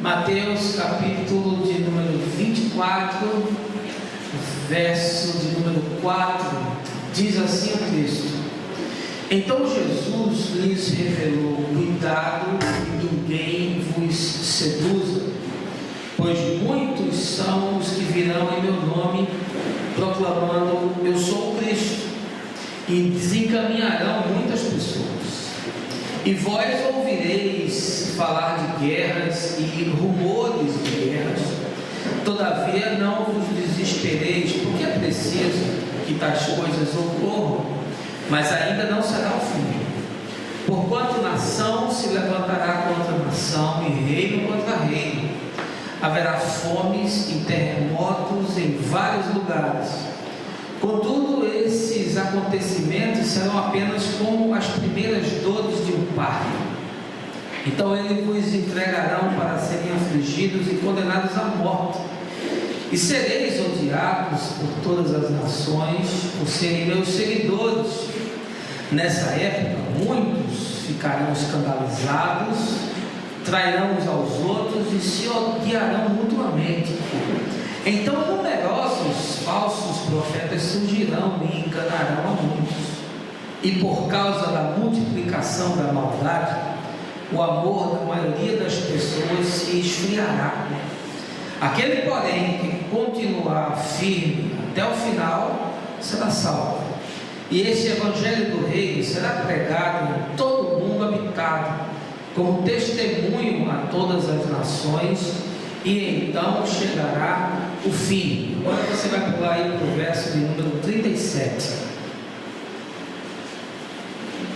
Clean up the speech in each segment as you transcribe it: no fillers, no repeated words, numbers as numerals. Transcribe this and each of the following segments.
Mateus capítulo de número 24, verso de número 4, diz assim o texto: Então Jesus lhes revelou: cuidado que ninguém vos seduza, pois muitos são os que virão em meu nome, proclamando: eu sou o Cristo, e desencaminharão muitas pessoas. E vós ouvireis falar de guerras e rumores de guerras, todavia não vos desespereis, porque é preciso que tais coisas ocorram, mas ainda não será o fim. Porquanto nação se levantará contra nação e reino contra reino, haverá fomes e terremotos em vários lugares. Contudo, esses acontecimentos serão apenas como as primeiras dores de um parto. Então eles vos entregarão para serem afligidos e condenados à morte, e sereis odiados por todas as nações por serem meus seguidores. Nessa época, muitos ficarão escandalizados, trairão uns aos outros e se odiarão mutuamente. Então numerosos falsos profetas surgirão e enganarão a muitos. E por causa da multiplicação da maldade, o amor da maioria das pessoas se esfriará. Aquele, porém, que continuar firme até o final, será salvo. E este evangelho do reino será pregado em todo o mundo habitado, como testemunho a todas as nações, e então chegará o fim. Agora você vai pular aí para o verso de número 37.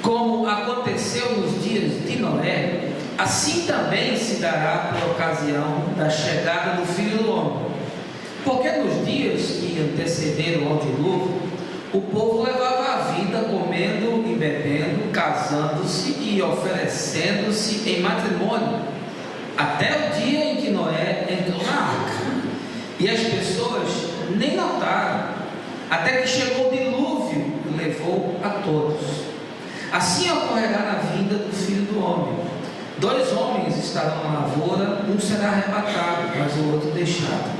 Como aconteceu nos dias de Noé, assim também se dará por ocasião da chegada do Filho do Homem. Porque nos dias que antecederam ao dilúvio, o povo levava a vida comendo e bebendo, casando-se e oferecendo-se em matrimônio, até o dia em que Noé entrou na arca. E as pessoas nem notaram, até que chegou o dilúvio e levou a todos. Assim ocorrerá na vinda do Filho do Homem. 2 homens estarão na lavoura, um será arrebatado, mas o outro deixado.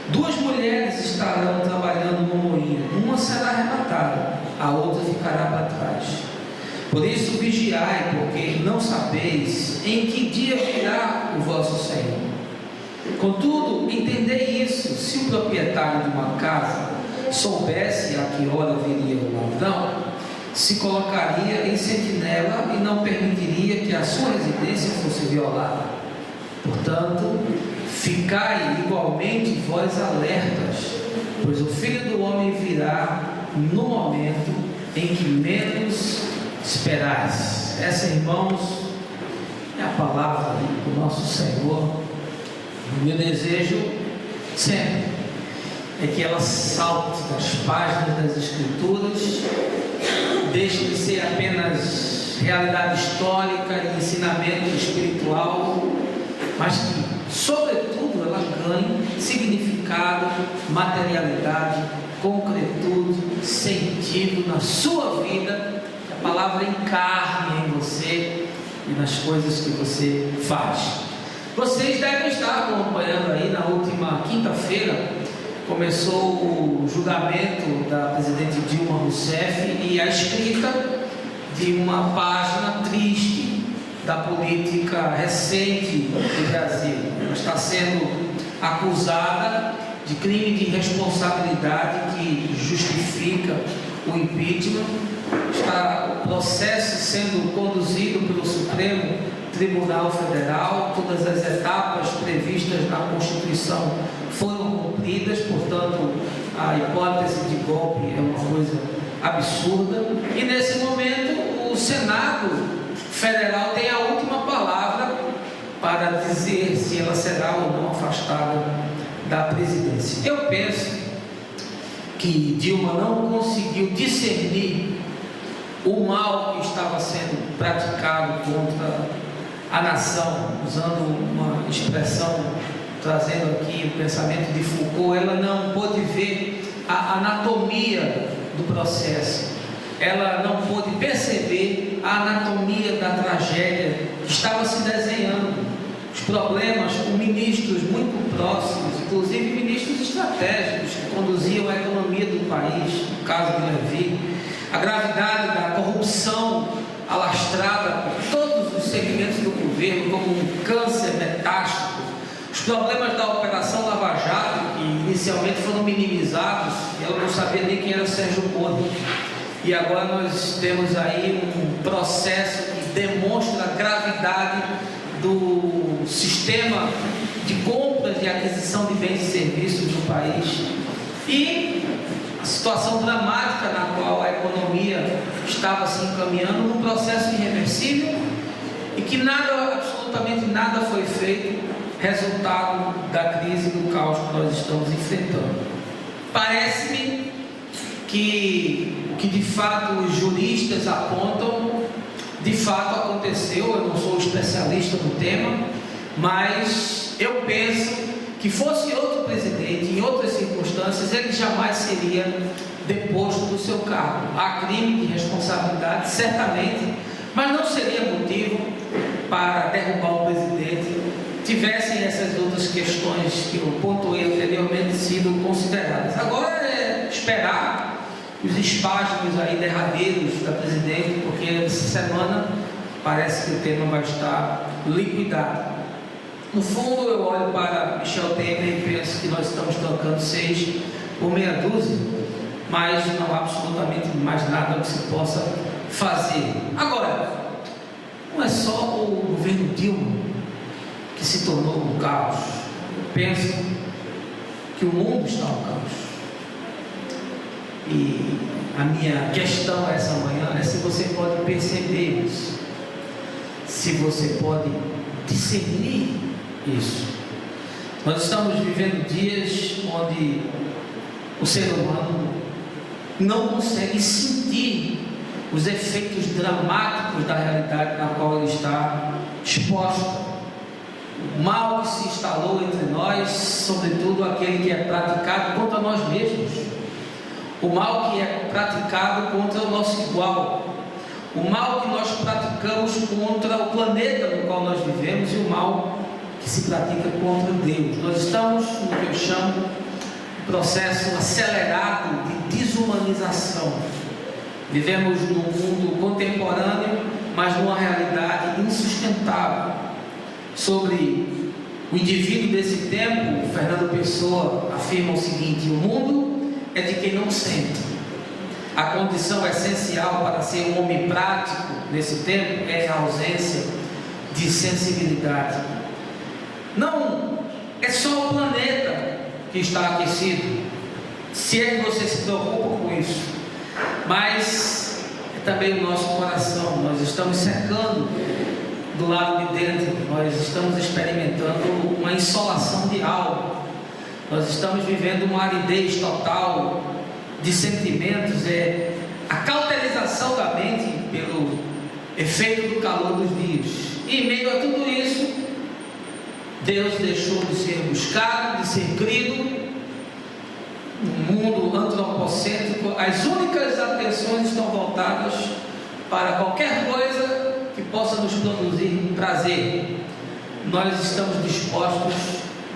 2 mulheres estarão trabalhando no moinho, uma será arrebatada, a outra ficará para trás. Por isso vigiai, porque não sabeis em que dia virá o vosso Senhor. Contudo, entendei isso: se o proprietário de uma casa soubesse a que hora viria o ladrão, se colocaria em sentinela e não permitiria que a sua residência fosse violada. Portanto, ficai igualmente vós alertas, pois o Filho do Homem virá no momento em que menos esperais. Essa, irmãos, é a palavra do nosso Senhor. O meu desejo sempre é que ela salte das páginas das Escrituras, deixe de ser apenas realidade histórica e ensinamento espiritual, mas que, sobretudo, ela ganhe significado, materialidade, concretude, sentido na sua vida, que a palavra encarne em você e nas coisas que você faz. Vocês devem estar acompanhando aí. Na última quinta-feira começou o julgamento da presidente Dilma Rousseff e a escrita de uma página triste da política recente do Brasil. Ela está sendo acusada de crime de responsabilidade que justifica o impeachment. Está o processo sendo conduzido pelo Supremo Tribunal Federal, todas as etapas previstas na Constituição foram cumpridas, portanto a hipótese de golpe é uma coisa absurda, e nesse momento o Senado Federal tem a última palavra para dizer se ela será ou não afastada da presidência. Eu penso que Dilma não conseguiu discernir o mal que estava sendo praticado contra a nação, usando uma expressão, trazendo aqui o pensamento de Foucault. Ela não pôde ver a anatomia do processo, ela não pôde perceber a anatomia da tragédia que estava se desenhando. Os problemas com ministros muito próximos, inclusive ministros estratégicos que conduziam a economia do país, no caso de Levi, a gravidade da corrupção alastrada por todos os segmentos do governo, como um câncer metástico, os problemas da Operação Lava Jato, que inicialmente foram minimizados, eu não sabia nem quem era Sérgio Moro, e agora nós temos aí um processo que demonstra a gravidade do sistema de compras e aquisição de bens e serviços no país, e a situação dramática na qual a economia estava se encaminhando num processo irreversível e que nada, absolutamente nada foi feito, resultado da crise, do caos que nós estamos enfrentando. Parece-me que o que de fato os juristas apontam, de fato aconteceu. Eu não sou especialista no tema, mas eu penso que fosse outro presidente, em outras circunstâncias, ele jamais seria deposto do seu cargo. Há crime de responsabilidade, certamente, mas não seria motivo para derrubar o presidente, tivessem essas outras questões que eu pontuei anteriormente sido consideradas. Agora é esperar os espasmos aí derradeiros da presidente, porque essa semana parece que o tema vai estar liquidado. No fundo, eu olho para Michel Temer e penso que nós estamos trocando 6 por meia dúzia, mas não há absolutamente mais nada que se possa fazer. Agora, não é só o governo Dilma que se tornou um caos. Eu penso que o mundo está um caos. E a minha questão essa manhã é se você pode perceber isso, se você pode discernir isso. Nós estamos vivendo dias onde o ser humano não consegue sentir os efeitos dramáticos da realidade na qual ele está exposto. O mal que se instalou entre nós, sobretudo aquele que é praticado contra nós mesmos, o mal que é praticado contra o nosso igual, o mal que nós praticamos contra o planeta no qual nós vivemos e o mal que se pratica contra Deus. Nós estamos no que eu chamo de processo acelerado de desumanização. Vivemos num mundo contemporâneo, mas numa realidade insustentável. Sobre o indivíduo desse tempo, Fernando Pessoa afirma o seguinte: o mundo é de quem não sente. A condição essencial para ser um homem prático nesse tempo é a ausência de sensibilidade. Não é só o planeta que está aquecido, se é que você se preocupa com isso, mas é também o nosso coração. Nós estamos secando do lado de dentro, nós estamos experimentando uma insolação de alma, nós estamos vivendo uma aridez total de sentimentos, a cauterização da mente pelo efeito do calor dos dias. E em meio a tudo isso, Deus deixou de ser buscado, de ser crido. No mundo antropocêntrico, as únicas atenções estão voltadas para qualquer coisa que possa nos produzir prazer. Nós estamos dispostos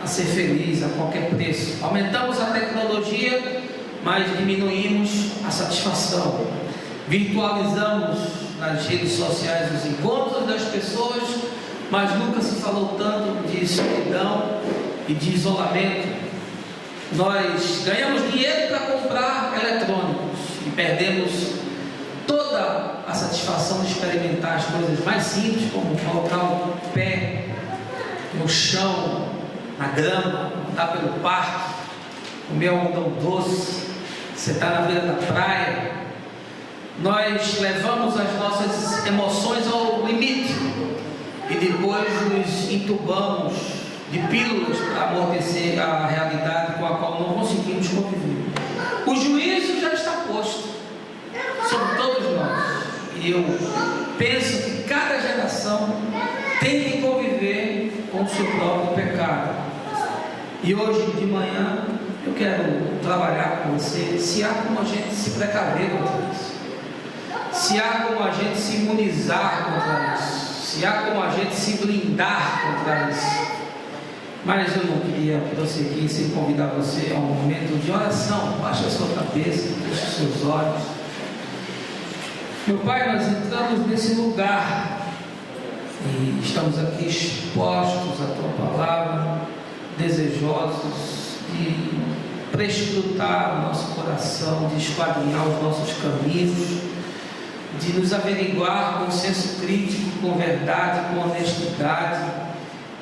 a ser felizes a qualquer preço. Aumentamos a tecnologia, mas diminuímos a satisfação. Virtualizamos nas redes sociais os encontros das pessoas, mas nunca se falou tanto de solidão e de isolamento. Nós ganhamos dinheiro para comprar eletrônicos e perdemos toda a satisfação de experimentar as coisas mais simples, como colocar o pé no chão, na grama, andar pelo parque, comer algodão doce, sentar na beira da praia. Nós levamos as nossas emoções ao limite e depois nos entubamos de pílulas para amortecer a realidade com a qual não conseguimos conviver. O juízo já está posto sobre todos nós, e eu penso que cada geração tem que conviver com o seu próprio pecado. E hoje de manhã eu quero trabalhar com você se há como a gente se precaver contra isso, se há como a gente se imunizar contra isso, se há como a gente se blindar contra isso. Mas eu não queria prosseguir sem convidar você a um momento de oração. Baixe a sua cabeça, feche os seus olhos. Meu Pai, nós entramos nesse lugar e estamos aqui expostos à Tua Palavra, desejosos de prescrutar o nosso coração, de esquadrinhar os nossos caminhos, de nos averiguar com senso crítico, com verdade, com honestidade,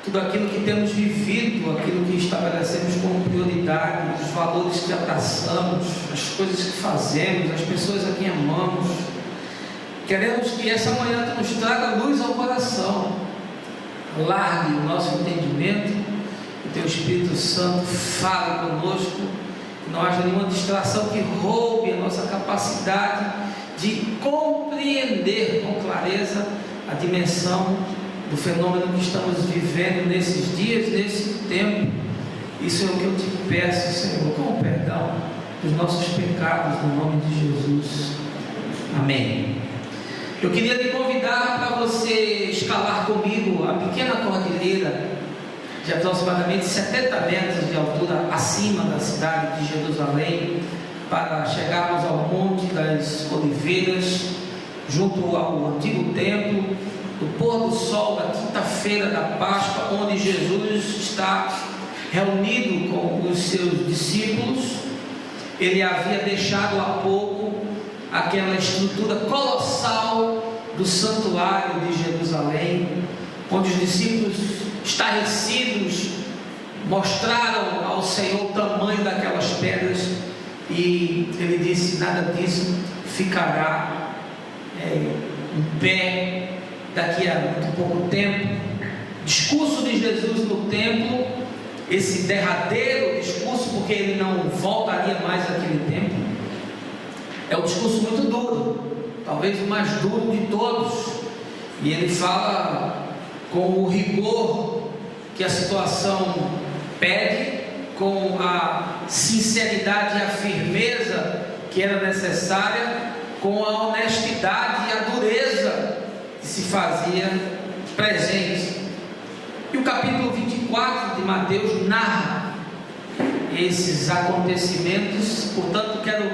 tudo aquilo que temos vivido, aquilo que estabelecemos como prioridade, os valores que abraçamos, as coisas que fazemos, as pessoas a quem amamos. Queremos que essa manhã Tu nos traga luz ao coração, largue o nosso entendimento, que Teu Espírito Santo fale conosco, que não haja nenhuma distração que roube a nossa capacidade de compreender com clareza a dimensão do fenômeno que estamos vivendo nesses dias, nesse tempo. Isso é o que eu Te peço, Senhor, com perdão dos nossos pecados, no nome de Jesus. Amém. Eu queria lhe convidar para você escalar comigo a pequena cordilheira de aproximadamente 70 metros de altura acima da cidade de Jerusalém, para chegarmos ao Monte das Oliveiras, junto ao antigo templo, do pôr do sol da quinta-feira da Páscoa, onde Jesus está reunido com os seus discípulos. Ele havia deixado há pouco aquela estrutura colossal do santuário de Jerusalém, onde os discípulos, estarrecidos, mostraram ao Senhor o tamanho daquelas pedras, e Ele disse: nada disso ficará em pé daqui a muito pouco tempo. Discurso de Jesus no templo, esse derradeiro discurso, porque Ele não voltaria mais àquele templo, é um discurso muito duro, talvez o mais duro de todos, e Ele fala com o rigor que a situação pede, com a sinceridade e a firmeza que era necessária, com a honestidade e a dureza que se fazia presente. E o capítulo 24 de Mateus narra esses acontecimentos. Portanto, quero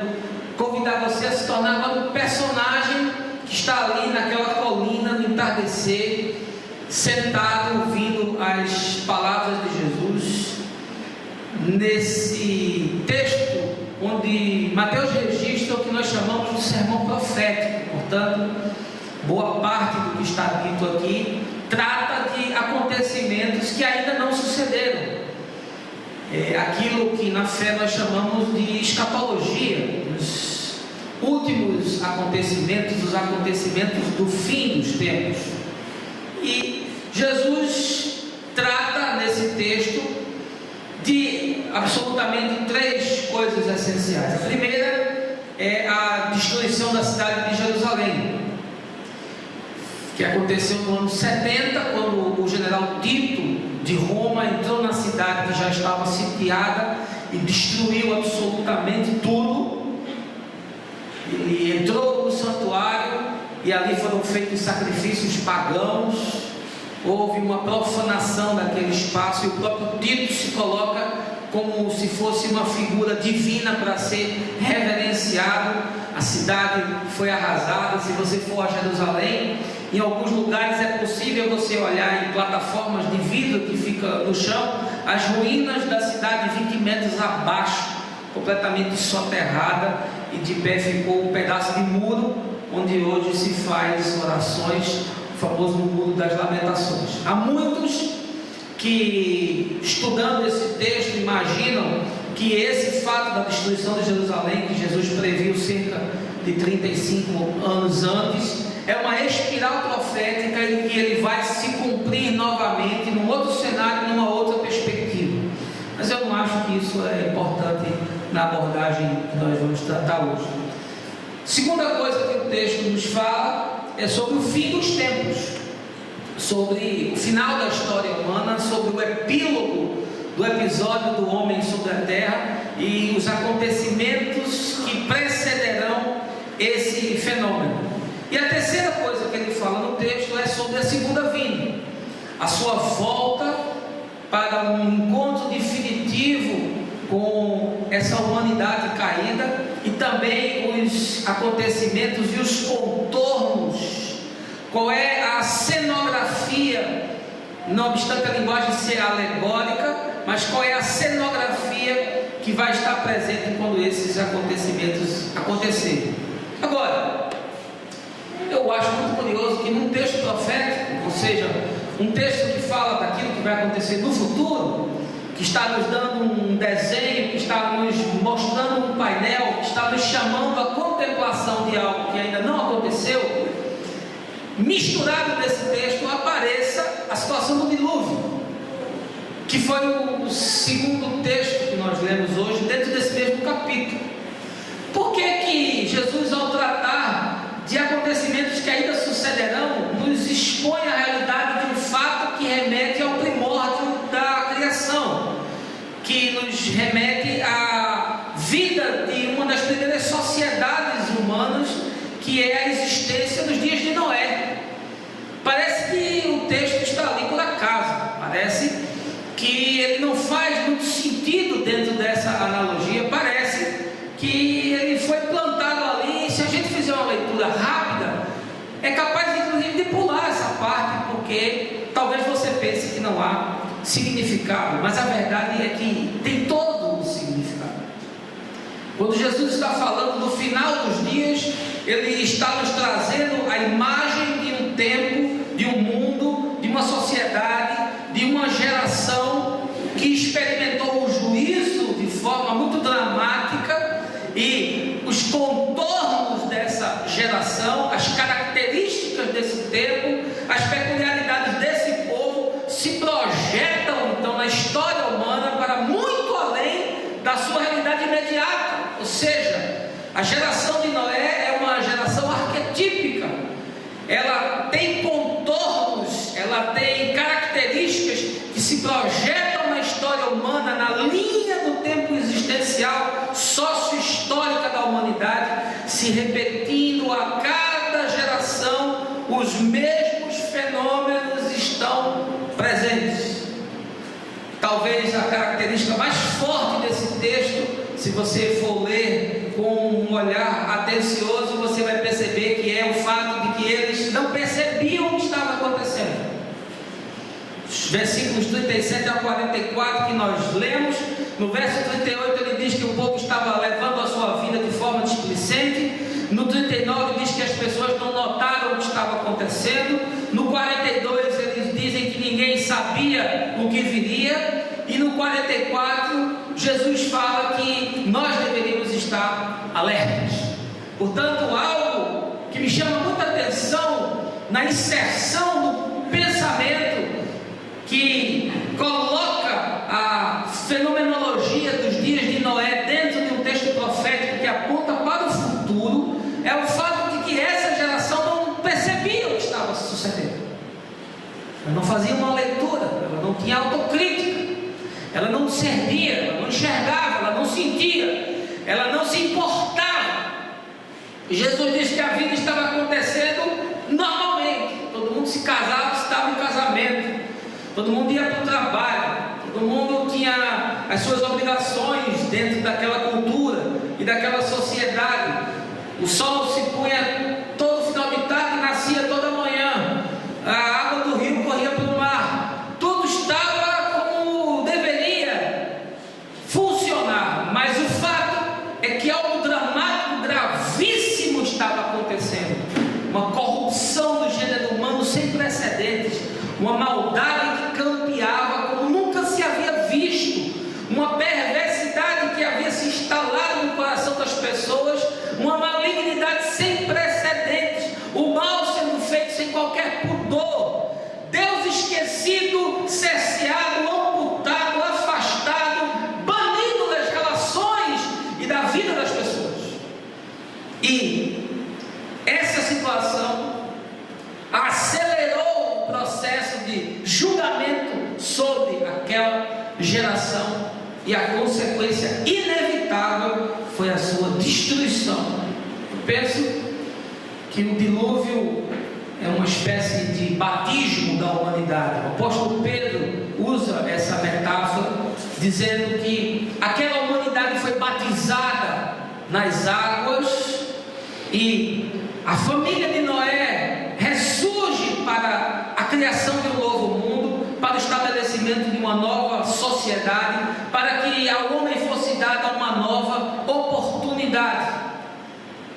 convidar você a se tornar agora um personagem que está ali naquela colina no entardecer, sentado ouvindo as palavras de Jesus, nesse texto onde Mateus registra o que nós chamamos de sermão profético. Portanto, boa parte do que está dito aqui trata de acontecimentos que ainda não sucederam. Aquilo que na fé nós chamamos de escatologia, os últimos acontecimentos, os acontecimentos do fim dos tempos. E Jesus trata nesse texto de absolutamente três coisas essenciais. A primeira é a destruição da cidade de Jerusalém, que aconteceu no ano 70, quando o general Tito de Roma entrou na cidade que já estava sitiada e destruiu absolutamente tudo. Ele entrou no santuário e ali foram feitos sacrifícios pagãos, houve uma profanação daquele espaço, e o próprio Tito se coloca como se fosse uma figura divina para ser reverenciado. A cidade foi arrasada. Se você for a Jerusalém, em alguns lugares é possível você olhar em plataformas de vidro que fica no chão as ruínas da cidade 20 metros abaixo, completamente soterrada, e de pé ficou um pedaço de muro onde hoje se faz orações, o famoso Muro das Lamentações. Há muitos que, estudando esse texto, imaginam que esse fato da destruição de Jerusalém, que Jesus previu cerca de 35 anos antes, é uma espiral profética em que ele vai se cumprir novamente num outro cenário, numa outra perspectiva. Mas eu não acho que isso é importante na abordagem que nós vamos tratar hoje. Segunda coisa que o texto nos fala é sobre o fim dos tempos, sobre o final da história humana, sobre o epílogo do episódio do homem sobre a terra e os acontecimentos que precederão esse fenômeno. E a terceira coisa que ele fala no texto é sobre a segunda vinda, a sua volta para um encontro definitivo com essa humanidade caída, e também os acontecimentos e os contornos. Qual é a cenografia, não obstante a linguagem ser alegórica, mas qual é a cenografia que vai estar presente quando esses acontecimentos acontecerem? Agora, eu acho muito curioso que num texto profético, ou seja, um texto que fala daquilo que vai acontecer no futuro, que está nos dando um desenho, que está nos mostrando um painel, que está nos chamando à contemplação de algo que ainda não aconteceu, misturado nesse texto apareça a situação do dilúvio, que foi o segundo texto que nós lemos hoje, dentro desse mesmo capítulo. Por que que Jesus, ao tratar de acontecimentos que ainda sucederão, nos expõe a realidade de um fato que remete ao primórdio da criação, que nos remete à vida de uma das primeiras sociedades humanas, que é a existência dos dias de Noé? Parece que o texto está ali por acaso, parece que ele não faz muito sentido dentro dessa analogia, parece que ele foi plantado ali, e se a gente fizer uma leitura rápida, é capaz inclusive de pular essa parte, porque talvez você pense que não há significado, mas a verdade é que tem todo o significado. Quando Jesus está falando do final dos dias, ele está nos trazendo a imagem de um tempo, de um mundo, de uma sociedade, de uma geração que experimentou o juízo de forma muito dramática, e os contornos dessa geração, as características desse tempo, as peculiaridades desse povo se projetam então na história humana para muito além da sua realidade imediata. Ou seja, a geração de Noé é uma geração arquetípica, ela tem contornos, ela tem características que se projetam na história humana, na linha do tempo existencial, sócio-histórica da humanidade, se repetindo a cada geração, os mesmos fenômenos estão presentes. Talvez a característica mais forte desse texto, se você for ler com um olhar atencioso, você vai perceber que é o fato de que eles não percebiam o que estava acontecendo. Os versículos 37 a 44 que nós lemos, no verso 38 ele diz que o povo estava levando a sua vida de forma displicente. No 39 diz que as pessoas não notaram o que estava acontecendo. No 42 eles dizem que ninguém sabia o que viria. E no 44 Jesus fala que nós deveríamos estar alertas. Portanto, algo que me chama muita atenção na inserção do pensamento que coloca a fenomenologia dos dias de Noé dentro de um texto profético que aponta para o futuro, é o fato de que essa geração não percebia o que estava sucedendo. Ela não fazia uma leitura, ela não tinha autocrítica, ela não discernia, ela não enxergava, ela não sentia, ela não se importava. E Jesus disse que a vida estava acontecendo normalmente, todo mundo se casava, estava em casamento, todo mundo ia para o trabalho, todo mundo tinha as suas obrigações dentro daquela cultura e daquela sociedade. O sol se punha todo final de tarde, nascia toda manhã, a água do rio corria para o mar, tudo estava como deveria funcionar, mas o fato é que algo dramático, gravíssimo estava acontecendo, uma corrupção do gênero humano sem precedentes, uma maldade que campeava como nunca se havia visto, uma perversidade que havia se instalado no coração das pessoas, uma malignidade sem precedentes, o mal sendo feito sem qualquer pudor, Deus esquecido, cerceado, amputado, afastado, banido das relações e da vida das pessoas. E essa situação acelerou o processo de julgamento sobre aquela geração, e a consequência inevitável foi a sua destruição. Eu penso que o dilúvio é uma espécie de batismo da humanidade. O apóstolo Pedro usa essa metáfora, dizendo que aquela humanidade foi batizada nas águas e a família de Noé ressurge para a criação de um novo mundo, para o estabelecimento de uma nova sociedade, para que ao homem fosse dada uma nova oportunidade.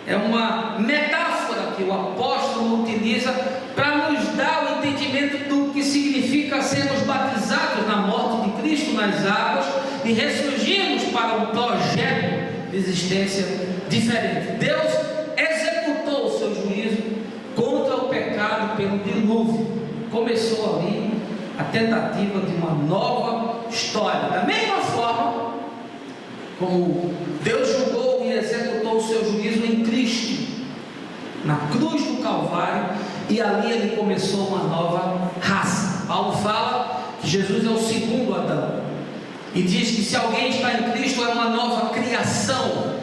É uma metáfora que o apóstolo utiliza para nos dar o entendimento do que significa sermos batizados na morte de Cristo nas águas e ressurgirmos para um projeto de existência diferente. Deus executou o seu juízo contra o pecado pelo dilúvio. Começou ali a tentativa de uma nova história. Da mesma forma como Deus julgou e executou o seu juízo em Cristo, na cruz do Calvário, e ali ele começou uma nova raça. Paulo fala que Jesus é o segundo Adão, e diz que se alguém está em Cristo é uma nova criação.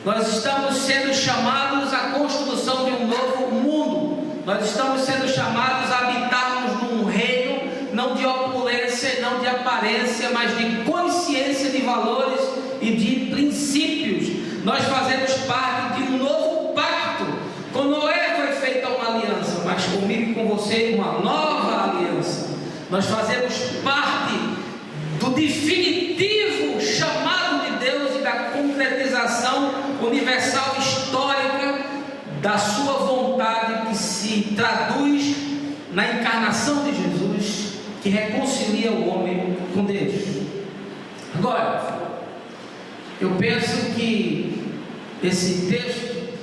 Nós estamos sendo chamados à construção de um novo mundo. Nós estamos sendo chamados a habitarmos num reino não de opulência, não de aparência, mas de consciência de valores e de princípios. Nós fazemos parte de um novo pacto. Com Noé foi feita uma aliança, mas comigo e com você uma nova aliança. Nós fazemos parte do definitivo chamado de Deus e da concretização universal histórica da sua vontade, que se traduz na encarnação de Jesus, que reconcilia o homem com Deus. Agora, eu penso que esse texto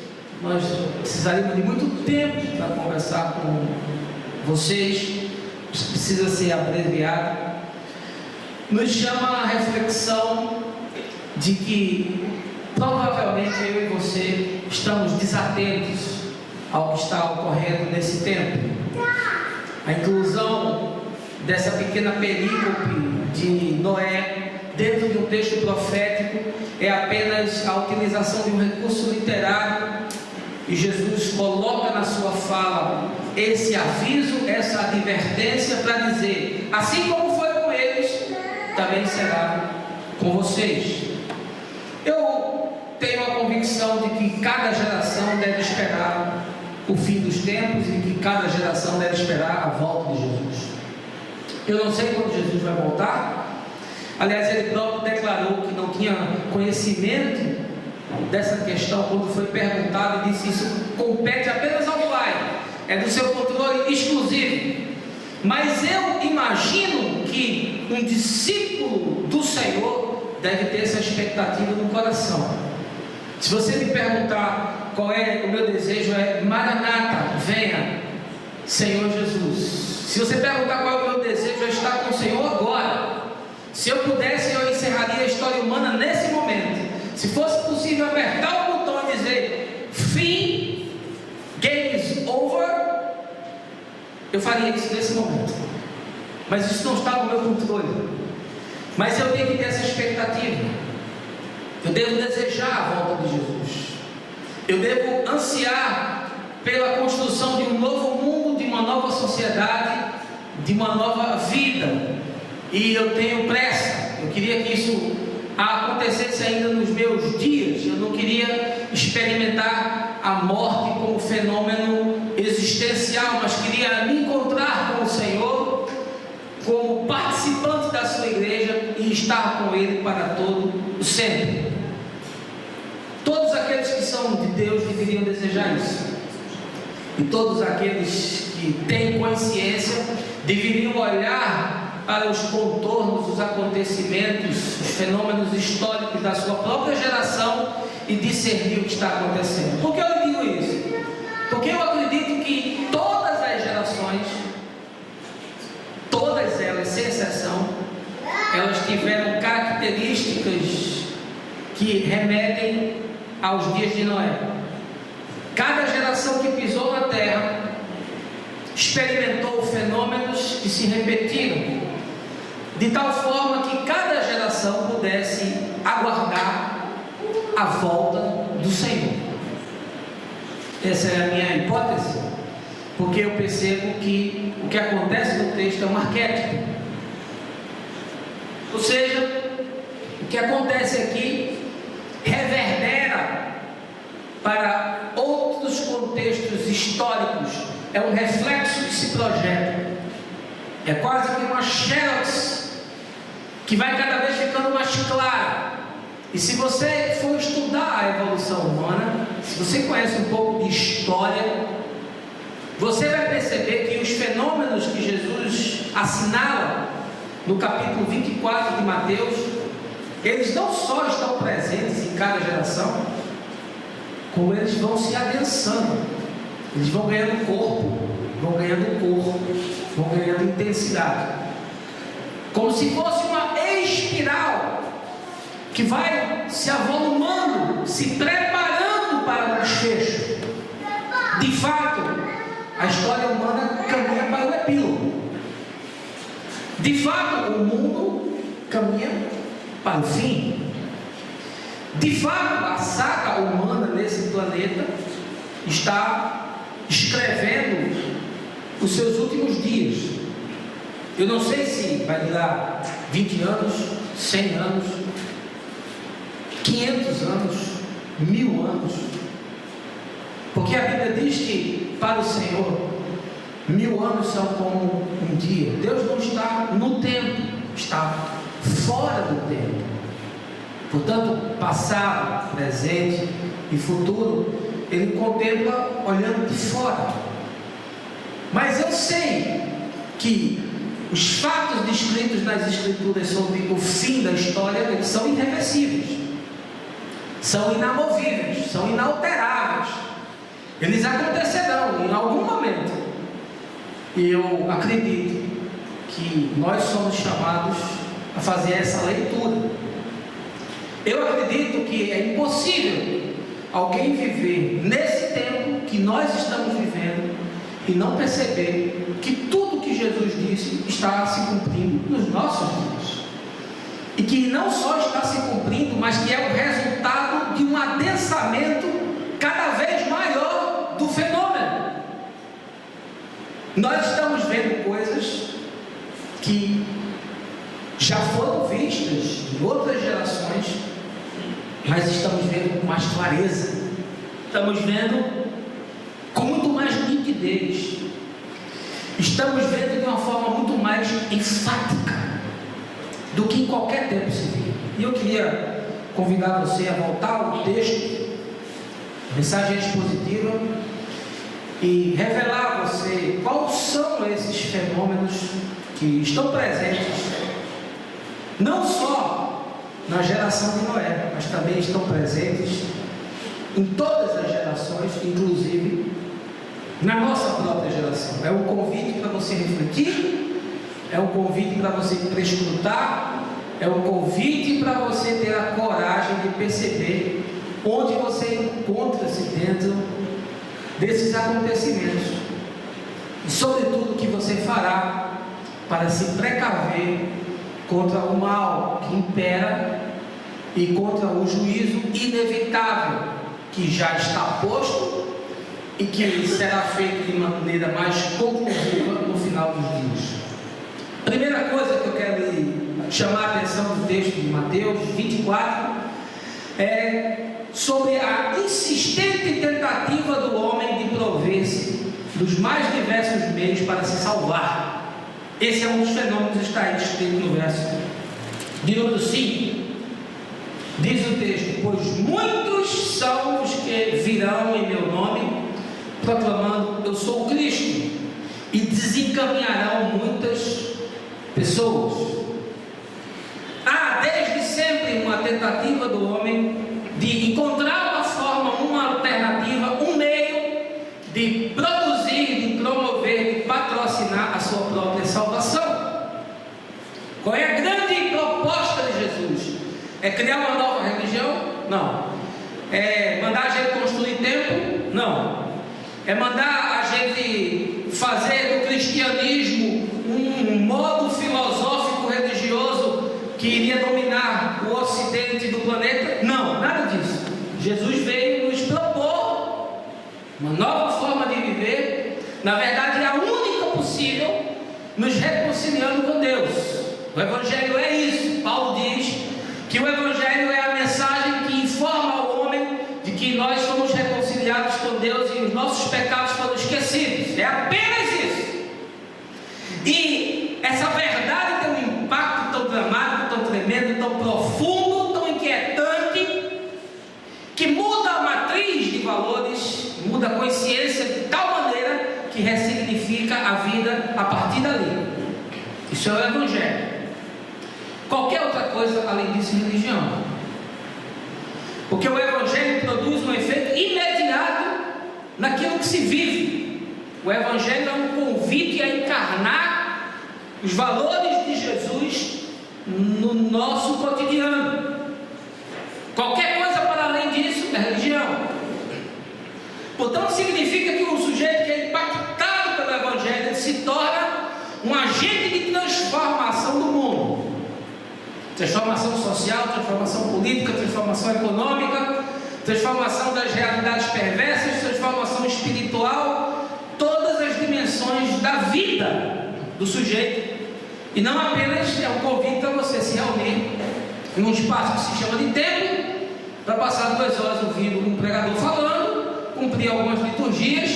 nós precisaríamos de muito tempo para conversar com vocês, precisa ser abreviado. Nos chama a reflexão de que provavelmente eu e você estamos desatentos ao que está ocorrendo nesse tempo. A inclusão dessa pequena perícope de Noé dentro de um texto profético é apenas a utilização de um recurso literário, e Jesus coloca na sua fala esse aviso, essa advertência, para dizer: assim como foi com eles, também será com vocês. Eu tenho a convicção de que cada geração deve esperar o fim dos tempos e que cada geração deve esperar a volta de Jesus. Eu não sei quando Jesus vai voltar. Aliás, ele próprio declarou que não tinha conhecimento dessa questão quando foi perguntado, e disse: isso compete apenas ao Pai, é do seu controle exclusivo. Mas eu imagino que um discípulo do Senhor deve ter essa expectativa no coração. Se você me perguntar qual é o meu desejo, é: Maranata, venha, Senhor Jesus. Se você perguntar qual é o meu desejo, é estar com o Senhor agora. Se eu pudesse, eu encerraria a história humana nesse momento. Se fosse possível apertar o botão e dizer fim, games over, eu faria isso nesse momento. Mas isso não está no meu controle. Mas eu tenho que ter essa expectativa. Eu devo desejar a volta de Jesus. Eu devo ansiar pela construção de um novo mundo, de uma nova sociedade, de uma nova vida. E eu tenho pressa. Eu queria que isso acontecesse ainda nos meus dias. Eu não queria experimentar a morte como fenômeno existencial, mas queria me encontrar com o Senhor como participante da sua igreja e estar com Ele para todo o sempre. Todos aqueles que são de Deus deveriam desejar isso, e todos aqueles que têm consciência deveriam olhar para os contornos, os acontecimentos, os fenômenos históricos da sua própria geração e discernir o que está acontecendo. Por que eu digo isso? Porque eu acredito que todas as gerações, todas elas, sem exceção, elas tiveram características que remetem aos dias de Noé. Cada geração que pisou na terra experimentou fenômenos que se repetiram, de tal forma que cada geração pudesse aguardar a volta do Senhor. Essa é a minha hipótese. porque eu percebo que o que acontece no texto é um arquétipo. Ou seja, o que acontece aqui reverbera para outros contextos históricos, é um reflexo que se projeta, é quase que uma xerox que vai cada vez ficando mais clara. E se você for estudar a evolução humana, se você conhece um pouco de história, você vai perceber que os fenômenos que Jesus assinala no capítulo 24 de Mateus, eles não só estão presentes em cada geração, como eles vão se adensando, eles vão ganhando corpo, vão ganhando intensidade, como se fosse uma espiral que vai se avolumando, se preparando para o desfecho. De fato, a história humana caminha para o epílogo. De fato, o mundo caminha para o fim. De fato, a saga humana nesse planeta está escrevendo os seus últimos dias. Eu não sei se vai durar 20 anos, 100 anos, 500 anos, 1000 anos, porque a Bíblia diz que para o Senhor 1000 anos são como um dia. Deus não está no tempo, está fora do tempo. Portanto, passado, presente e futuro, Ele contempla olhando de fora. Mas eu sei que os fatos descritos nas Escrituras sobre o fim da história, eles são irreversíveis, são inamovíveis, são inalteráveis. Eles acontecerão em algum momento. E eu acredito que nós somos chamados a fazer essa leitura. Eu acredito que é impossível alguém viver nesse tempo que nós estamos vivendo e não perceber que tudo que Jesus disse está se cumprindo nos nossos dias. E que não só está se cumprindo, mas que é o resultado de um adensamento cada vez maior do fenômeno. Nós estamos vendo coisas que já foram vistas em outras gerações, mas estamos vendo com mais clareza, estamos vendo com muito mais nitidez, estamos vendo de uma forma muito mais enfática do que em qualquer tempo se viu. E eu queria convidar você a voltar ao texto, mensagem expositiva, e revelar a você quais são esses fenômenos que estão presentes não só na geração de Noé, mas também estão presentes em todas as gerações, inclusive na nossa própria geração. É um convite para você refletir, é um convite para você prescrutar, é um convite para você ter a coragem de perceber onde você encontra-se dentro desses acontecimentos e, sobretudo, o que você fará para se precaver contra o mal que impera e contra o juízo inevitável que já está posto e que será feito de maneira mais conclusiva no final dos dias. Primeira coisa que eu quero chamar a atenção do texto de Mateus 24 é sobre a insistente tentativa do homem de prover-se dos mais diversos meios para se salvar. Esse é um dos fenômenos que está escrito no verso de número 5. Diz o texto: pois muitos são os que virão em meu nome, proclamando eu sou o Cristo, e desencaminharão muitas pessoas. Há desde sempre uma tentativa do homem de encontrar uma forma, uma alternativa, um meio de produzir, de promover, de patrocinar a sua própria salvação. Qual é a grande proposta de Jesus? É criar uma nova religião? Não. É mandar a gente construir templo? Não. É mandar a gente fazer do cristianismo um modo filosófico religioso que iria dominar o ocidente do planeta? Não, nada disso. Jesus veio nos propor uma nova forma de viver, na verdade é a única possível, nos reconciliando com Deus. O Evangelho é isso. Paulo diz que o Evangelho é a mensagem que informa ao homem de que nós somos reconciliados com Deus e os nossos pecados foram esquecidos. É apenas isso. E essa verdade tem um impacto tão dramático, tão tremendo, tão profundo, tão inquietante, que muda a matriz de valores, muda a consciência de tal maneira que ressignifica a vida a partir dali. Isso é o Evangelho. Qualquer outra coisa além disso é religião. Porque o Evangelho produz um efeito imediato naquilo que se vive. O Evangelho é um convite a encarnar os valores de Jesus no nosso cotidiano. Qualquer coisa para além disso é religião. Portanto, significa que um sujeito que é impactado pelo Evangelho, ele se torna um agente de transformação do mundo. Transformação social, transformação política, transformação econômica, transformação das realidades perversas, transformação espiritual, todas as dimensões da vida do sujeito. E não apenas é um convite para você se reunir em um espaço que se chama de templo, para passar 2 horas ouvindo um pregador falando, cumprir algumas liturgias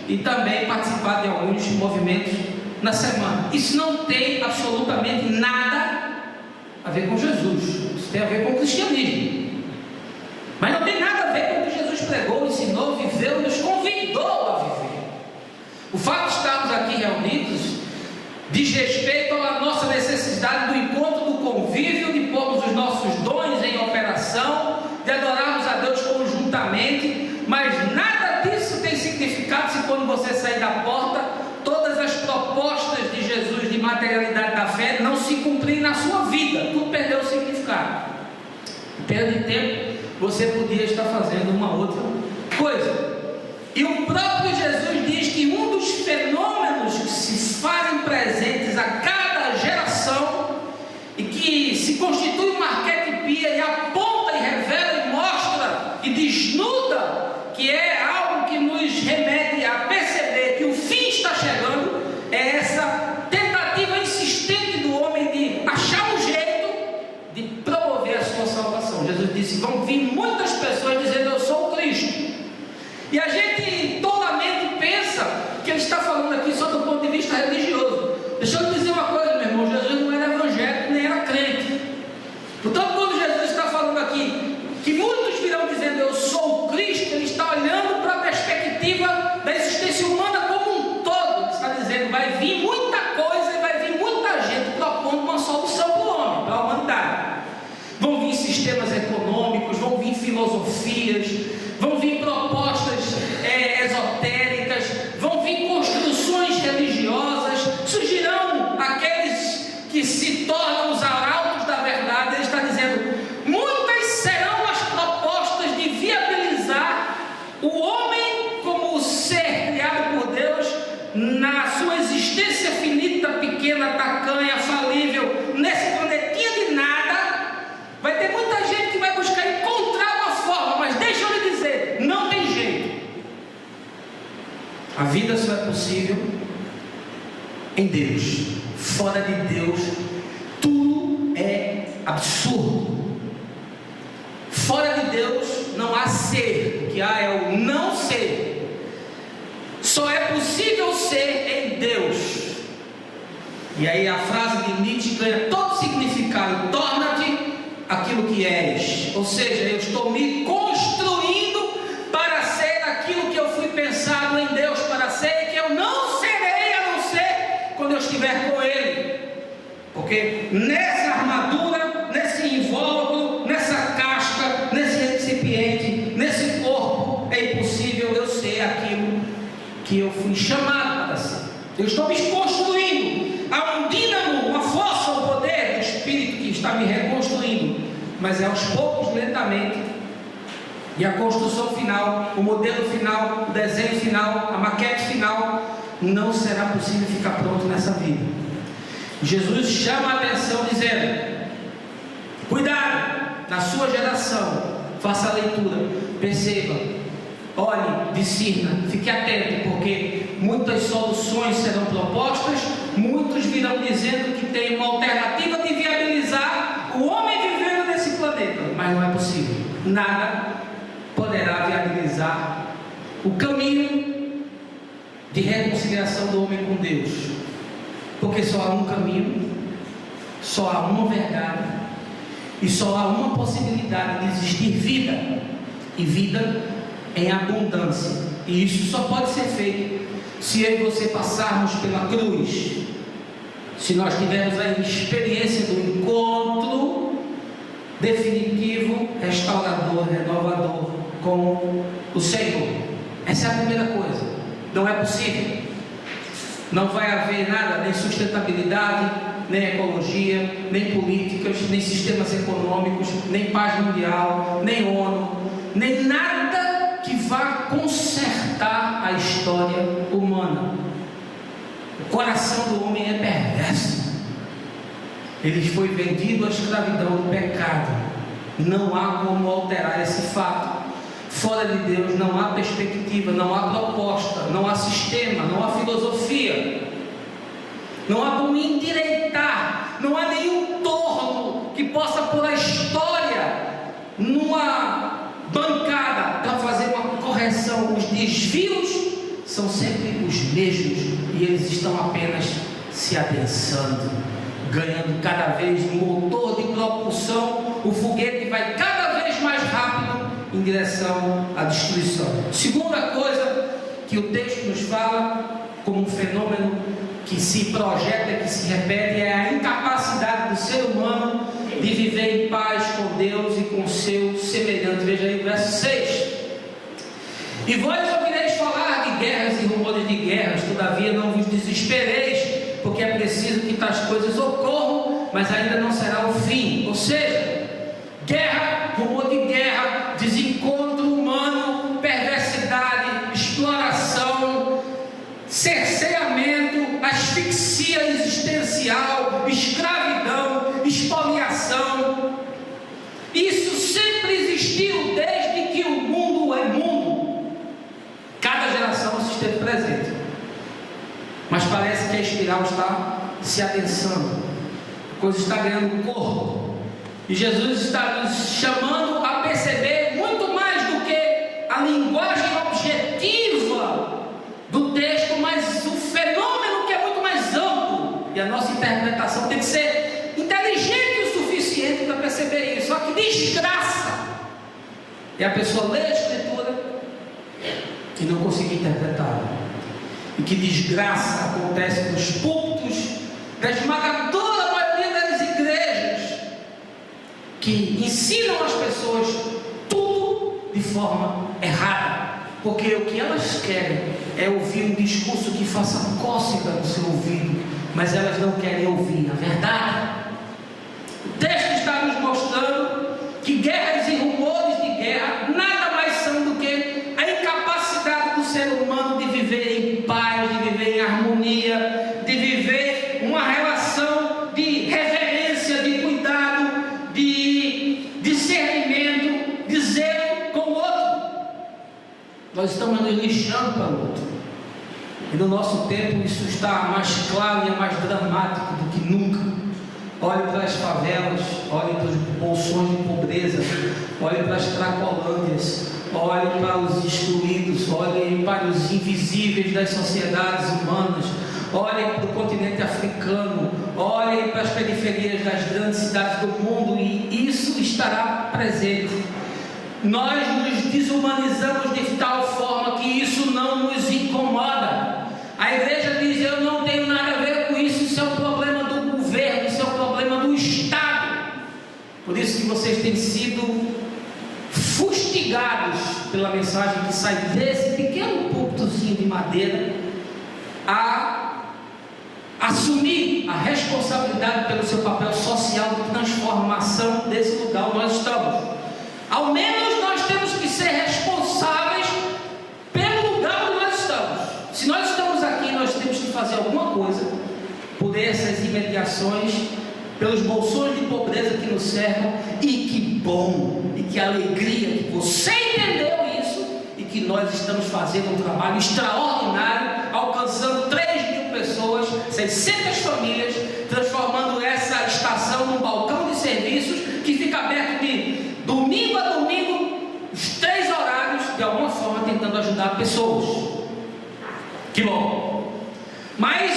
e também participar de alguns movimentos na semana. Isso não tem absolutamente nada a ver com Jesus. Isso tem a ver com o cristianismo. Mas não tem nada a ver com o que Jesus pregou, ensinou, viveu e nos convidou a viver. O fato de estarmos aqui reunidos diz respeito à nossa necessidade do encontro, do convívio, de pormos os nossos dons em operação, de adorarmos a Deus conjuntamente, mas nada disso tem significado se quando você sair da porta, todas as propostas de Jesus de materialidade da fé não se cumprirem na sua vida. Tudo perdeu o significado. Em perda de tempo, você podia estar fazendo uma outra coisa. E o próprio Jesus diz que um dos fenômenos que se fazem presentes a cada geração e que se constitui uma arquetipia e aponta e revela e mostra e desnuda que é algo que nos remete a perceber que o fim está chegando, é essa tentativa insistente do homem de achar um jeito de promover a sua salvação. Jesus disse: vão vir muitas pessoas dizendo eu sou o Cristo. E a gente totalmente pensa que ele está falando aqui só do ponto de vista religioso. Deixa eu dizer uma coisa, meu irmão: Jesus não era evangélico nem era crente. Portanto, quando Jesus está falando aqui que muitos virão dizendo eu sou o Cristo, ele está olhando para a perspectiva da existência humana como um todo. Ele está dizendo: vai vir muita coisa e vai vir muita gente propondo uma solução para o homem, para a humanidade. Vão vir sistemas econômicos, vão vir filosofias, vão vir propostas esotéricas, vão vir construções religiosas, surgirão aqueles que se tornam os arautos da verdade. Ele está dizendo: muitas serão as propostas de viabilizar o homem como o ser criado por Deus na sua existência finita, pequena, tacanha, falível, nesse planetinha de nada. Vai ter muita gente que vai buscar encontrar uma forma, mas deixa eu lhe dizer, não tem jeito. A vida só é possível em Deus. Fora de Deus, tudo é absurdo. Fora de Deus não há ser, o que há é o não ser. Só é possível ser em Deus. E aí a frase de Nietzsche ganha todo significado: torna-te aquilo que és. Ou seja, eu estou me construindo para ser aquilo que eu fui pensado em Deus para ser, e que eu não serei a não ser quando eu estiver com Ele. Porque nessa armadura, nesse invólucro, nessa casca, nesse recipiente, nesse corpo, é impossível eu ser aquilo que eu fui chamado para ser. Eu estou me construindo. Há um dínamo, uma força, um poder do Espírito que está me reconstruindo. Mas é aos poucos, lentamente. E a construção final, o modelo final, o desenho final, a maquete final, não será possível ficar pronto nessa vida. Jesus chama a atenção dizendo: cuidado, na sua geração, faça a leitura, perceba, Olhe, discirna, fique atento, porque muitas soluções serão propostas, muitos virão dizendo que tem uma alternativa de viabilizar o homem vivendo nesse planeta, mas não é possível. Nada poderá viabilizar o caminho de reconciliação do homem com Deus, porque só há um caminho, só há uma verdade e só há uma possibilidade de existir vida, e vida em abundância. E isso só pode ser feito se eu e você passarmos pela cruz, se nós tivermos a experiência do encontro definitivo, restaurador, renovador com o Senhor. Essa é a primeira coisa. Não é possível, não vai haver nada, nem sustentabilidade, nem ecologia, nem políticas, nem sistemas econômicos, nem paz mundial, nem ONU, nem nada que vá consertar a história humana. O coração do homem é perverso, ele foi vendido à escravidão do pecado. Não há como alterar esse fato. Fora de Deus não há perspectiva, não há proposta, não há sistema, não há filosofia, não há como endireitar, não há nenhum torno que possa pôr a história numa bancada para fazer uma correção. Os desvios são sempre os mesmos e eles estão apenas se adensando, ganhando cada vez motor de propulsão. O foguete vai cada vez mais rápido em direção à destruição. Segunda coisa que o texto nos fala como um fenômeno que se projeta, que se repete, é a incapacidade do ser humano de viver em paz com Deus e com o seu semelhante. Veja aí o verso 6. E vós ouvireis falar de guerras e rumores de guerras, todavia não vos desespereis, porque é preciso que tais coisas ocorram, mas ainda não será o fim. Ou seja, guerra, rumor de guerra, desencontro humano, perversidade, exploração, cerceamento, asfixia existencial, escravidão, expoliação. Isso sempre existiu desde que o mundo é mundo. Cada geração se esteve presente, mas parece que a espiral está se adensando, a coisa está ganhando corpo, e Jesus está nos chamando a perceber muito mais do que a linguagem objetiva do texto, mas o fenômeno que é muito mais amplo, e a nossa interpretação tem que ser inteligente o suficiente para perceber isso. Só que desgraça é a pessoa ler a Escritura e não conseguir interpretá-la. E que desgraça acontece nos púlpitos da esmagadora maioria das igrejas, que ensinam as pessoas tudo de forma errada, porque o que elas querem é ouvir um discurso que faça cócega no seu ouvido, mas elas não querem ouvir a verdade. O texto está nos mostrando que guerras e rumores de guerra nada mais são do que a incapacidade do ser humano de viver em paz, de viver em harmonia, de viver uma relação de reverência, de cuidado, de discernimento, de zelo com o outro. Nós estamos nos lixando para o outro, e no nosso tempo isso está mais claro e é mais dramático do que nunca. Olhe para as favelas, olhe para os bolsões de pobreza, olhe para as cracolândias, olhe para os excluídos, olhe para os invisíveis das sociedades humanas, olhe para o continente africano, olhe para as periferias das grandes cidades do mundo, e isso estará presente. Nós nos desumanizamos de tal forma que isso não nos incomoda. A igreja diz: eu não tenho nada a ver com isso, isso é um problema do governo, isso é um problema do Estado. Por isso que vocês têm sido fustigados pela mensagem que sai desse pequeno púlpitozinho de madeira, a assumir a responsabilidade pelo seu papel social de transformação desse lugar onde nós estamos. Ao menos nós temos que ser responsáveis pelo lugar onde nós estamos. Se nós estamos aqui, nós temos que fazer alguma coisa por essas imediações, pelos bolsões de pobreza que nos cercam. E que bom, e que alegria que você entendeu isso, e que que nós estamos fazendo um trabalho extraordinário, alcançando 3.000 pessoas, 600 famílias, transformando essa estação num balcão de serviços que fica aberto de domingo a domingo, os 3 horários, de alguma forma tentando ajudar pessoas. Que bom! Mas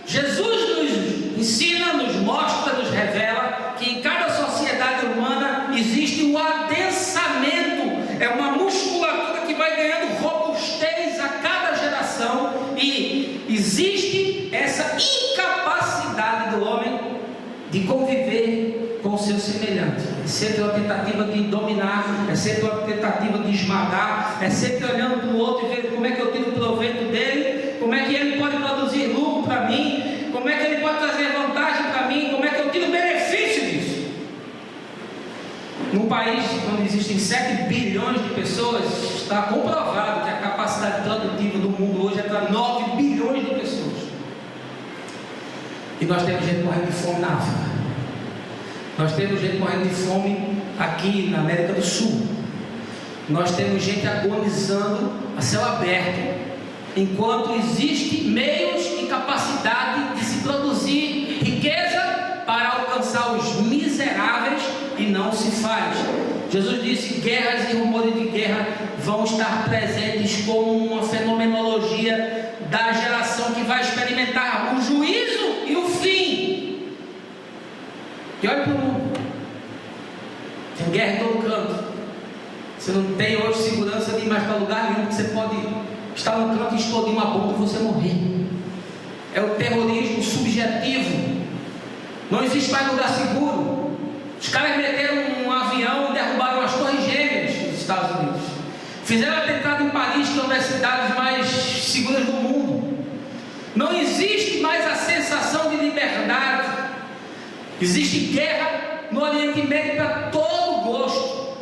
Jesus nos ensina, nos mostra, nos revela que em cada sociedade humana existe um adensamento, é uma musculatura que vai ganhando robustez a cada geração, e existe essa incapacidade do homem de conviver com o seu semelhante. É sempre uma tentativa de dominar, é sempre uma tentativa de esmagar, é sempre olhando para o outro e vendo como é que eu tiro proveito dele, como é que ele pode produzir lucro para mim, como é que ele pode trazer vantagem para mim, como é que eu tiro benefício disso. Num país onde existem 7 bilhões de pessoas, está comprovado que a capacidade produtiva do mundo hoje é para 9 bilhões de pessoas. E nós temos gente morrendo de fome na África. Nós temos gente morrendo de fome aqui na América do Sul. Nós temos gente agonizando a céu aberto, enquanto existe meios e capacidade de se produzir riqueza para alcançar os miseráveis, e não se faz. Jesus disse: guerras e rumores de guerra vão estar presentes como uma fenomenologia da geração que vai experimentar o juízo e o fim. E olha para o mundo, tem guerra em todo canto. Você não tem hoje segurança de ir mais para lugar nenhum, porque você pode estar no canto e explodir uma bomba e você morrer. É o terrorismo subjetivo. Não existe mais lugar seguro. Os caras meteram um avião e derrubaram as Torres Gêmeas nos Estados Unidos. Fizeram atentado em Paris, que é uma das cidades mais seguras do mundo. Não existe mais a sensação de liberdade. Existe guerra no Oriente Médio para todo gosto.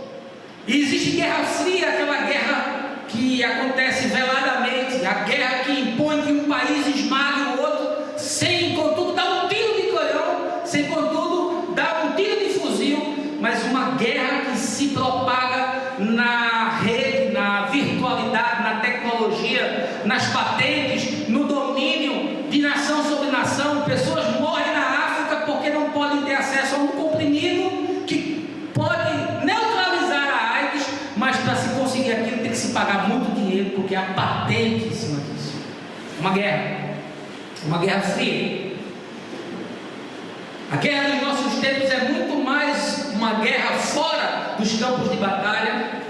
E existe guerra fria, aquela guerra que acontece veladamente, a guerra que impõe que um país esmague o outro, sem contudo dar um tiro de canhão, sem contudo dar um tiro de fuzil, mas uma guerra que se propaga na rede, na virtualidade, na tecnologia, nas patentes, no domínio de nação sobre nação. Pessoas morrem na África porque não podem ter acesso a um comprimido que pode neutralizar a AIDS, mas para se conseguir aquilo tem que se pagar muito dinheiro, porque há patente em cima disso. Uma guerra fria. A guerra dos nossos tempos é muito mais uma guerra fora dos campos de batalha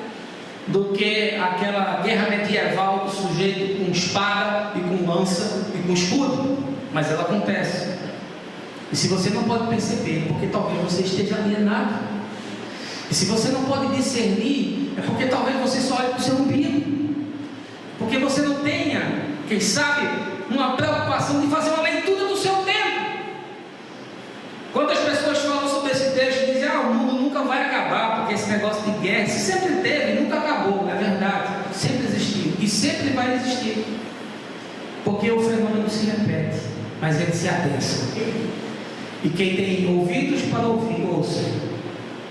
do que aquela guerra medieval do sujeito com espada e com lança e com escudo, mas ela acontece. E se você não pode perceber, porque talvez você esteja alienado. E se você não pode discernir, é porque talvez você só olhe para o seu umbigo, porque você não tenha, quem sabe, uma preocupação de fazer uma leitura do seu tempo. Quantas pessoas falam sobre esse texto e dizem: o mundo nunca vai acabar, porque esse negócio de guerra, se sempre teve, nunca acabou. É verdade, sempre existiu e sempre vai existir, porque o fenômeno se repete, mas ele se adensa. E quem tem ouvidos para ouvir, ouça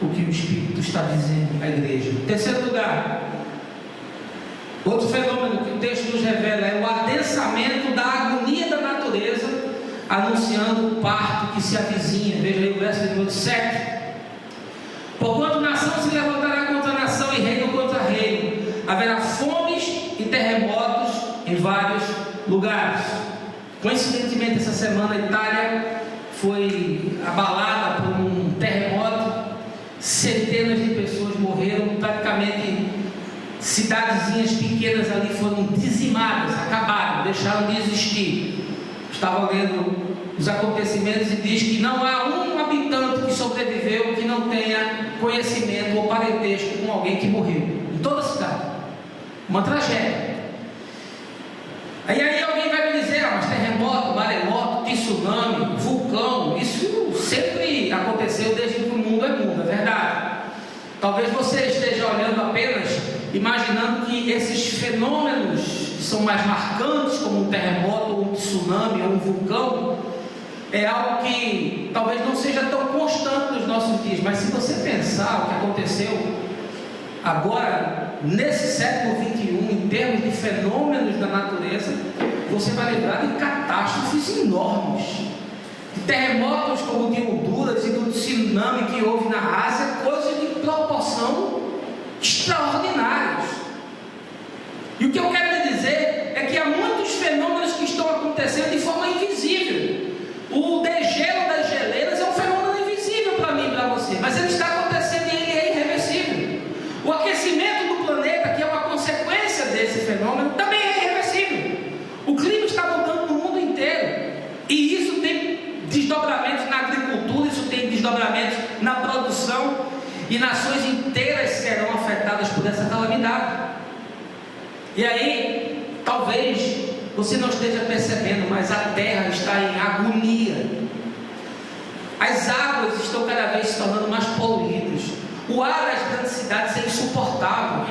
o que o Espírito está dizendo à igreja. Em terceiro lugar, outro fenômeno que o texto nos revela é o adensamento da agonia da natureza, anunciando o parto que se avizinha. Veja aí o verso número 7. Porquanto nação se levantará contra nação e reino contra reino, haverá fomes e terremotos em vários lugares. Coincidentemente, essa semana a Itália foi abalada por um terremoto, centenas de pessoas morreram, praticamente cidadezinhas pequenas ali foram dizimadas, acabaram, deixaram de existir. Estava lendo os acontecimentos e diz que não há um habitante que sobreviveu que não tenha conhecimento ou parentesco com alguém que morreu, em toda a cidade. Uma tragédia. Aí alguém vai me dizer: mas terremoto, maremoto, tsunami, vulcão, isso sempre aconteceu desde que o mundo é mundo, é verdade. Talvez você esteja olhando apenas, imaginando que esses fenômenos que são mais marcantes, como um terremoto, ou um tsunami, ou um vulcão, é algo que talvez não seja tão constante nos nossos dias. Mas se você pensar o que aconteceu agora nesse século 21, em termos de fenômenos da natureza, você vai lembrar de catástrofes enormes, de terremotos como o de Honduras e do tsunami que houve na Ásia, coisas de proporção extraordinárias. E o que eu quero lhe dizer é que há muitos fenômenos que estão acontecendo de forma invisível. O degelo das geleiras é um fenômeno invisível para mim e para você, mas ele está acontecendo e ele é irreversível. O aquecimento do planeta, que é uma consequência desse fenômeno, também é irreversível. O clima está mudando no mundo inteiro, e isso tem desdobramentos na agricultura, isso tem desdobramentos na produção, e nações inteiras serão afetadas por essa calamidade. E aí, talvez você não esteja percebendo, mas a terra está em agonia. As águas estão cada vez se tornando mais poluídas. O ar das grandes cidades é insuportável.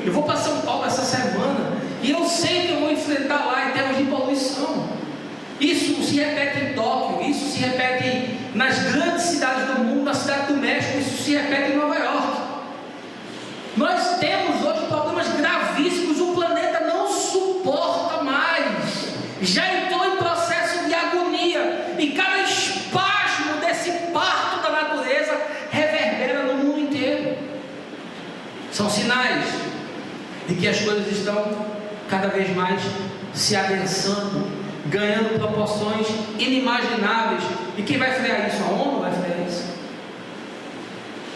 Eu vou para São Paulo essa semana e eu sei que eu vou enfrentar lá em termos de poluição. Isso se repete em Tóquio, isso se repete nas grandes cidades do mundo, na cidade do México, isso se repete em Nova York. Nós temos hoje problemas gravíssimos, o planeta não suporta mais, já entrou em processo de agonia, e cada espasmo desse parto da natureza reverbera no mundo inteiro. São sinais de que as coisas estão cada vez mais se adensando, ganhando proporções inimagináveis. E quem vai frear isso? A ONU vai frear isso.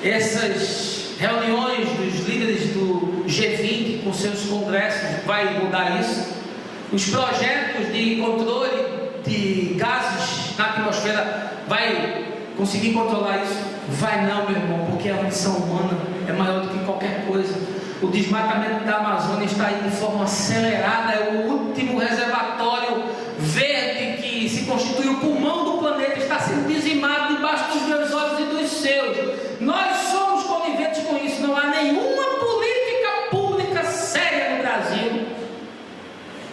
Essas reuniões dos líderes do G20 com seus congressos vai mudar isso. Os projetos de controle de gases na atmosfera vai conseguir controlar isso? Vai não, meu irmão, porque a missão humana é maior do que qualquer coisa. O desmatamento da Amazônia está indo de forma acelerada, é o último reservatório verde que se constitui o pulmão do planeta, está sendo dizimado debaixo dos meus olhos e dos seus. Nós somos coniventes com isso. Não há nenhuma política pública séria no Brasil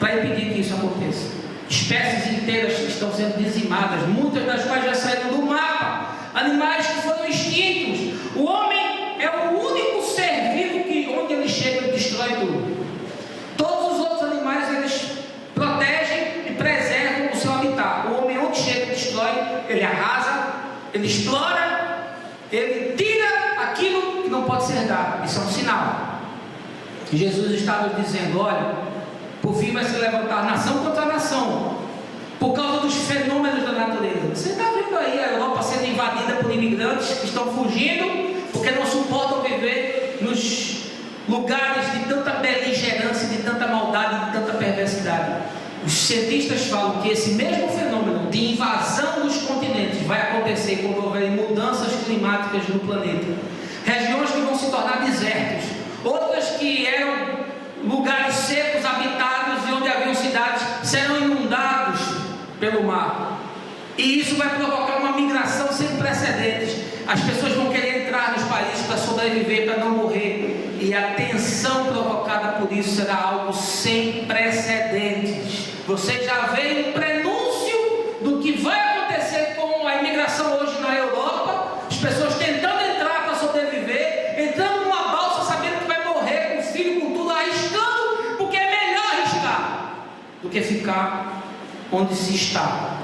para impedir que isso aconteça. Espécies inteiras estão sendo dizimadas, muitas das quais já saíram do mapa, animais que foram extintos. O homem é o único ser vivo que, onde ele chega, ele destrói tudo. Todos os outros animais, eles protegem e preservam o seu habitat. O homem, onde chega, destrói, ele arrasa, ele explora, ele tira aquilo que não pode ser dado. Isso é um sinal. Jesus estava dizendo: olha, por fim vai se levantar nação contra nação, por causa dos fenômenos da natureza. Você está vendo aí a Europa sendo invadida por imigrantes que estão fugindo porque não suportam viver nos lugares de tanta beligerância, de tanta maldade, de tanta perversidade. Os cientistas falam que esse mesmo fenômeno de invasão dos continentes vai acontecer quando houver mudanças climáticas no planeta. Regiões que vão se tornar desertos, outras que eram lugares secos, habitados e onde haviam cidades, serão inundados pelo mar. E isso vai provocar uma migração sem precedentes. As pessoas vão querer entrar nos países para sobreviver, para não morrer. E a tensão provocada por isso será algo sem precedentes. Você já vê um prenúncio do que vai acontecer com a imigração hoje na Europa. As pessoas tentando entrar para sobreviver, entrando numa balsa sabendo que vai morrer com o filho, com tudo, arriscando, porque é melhor arriscar do que ficar onde se está.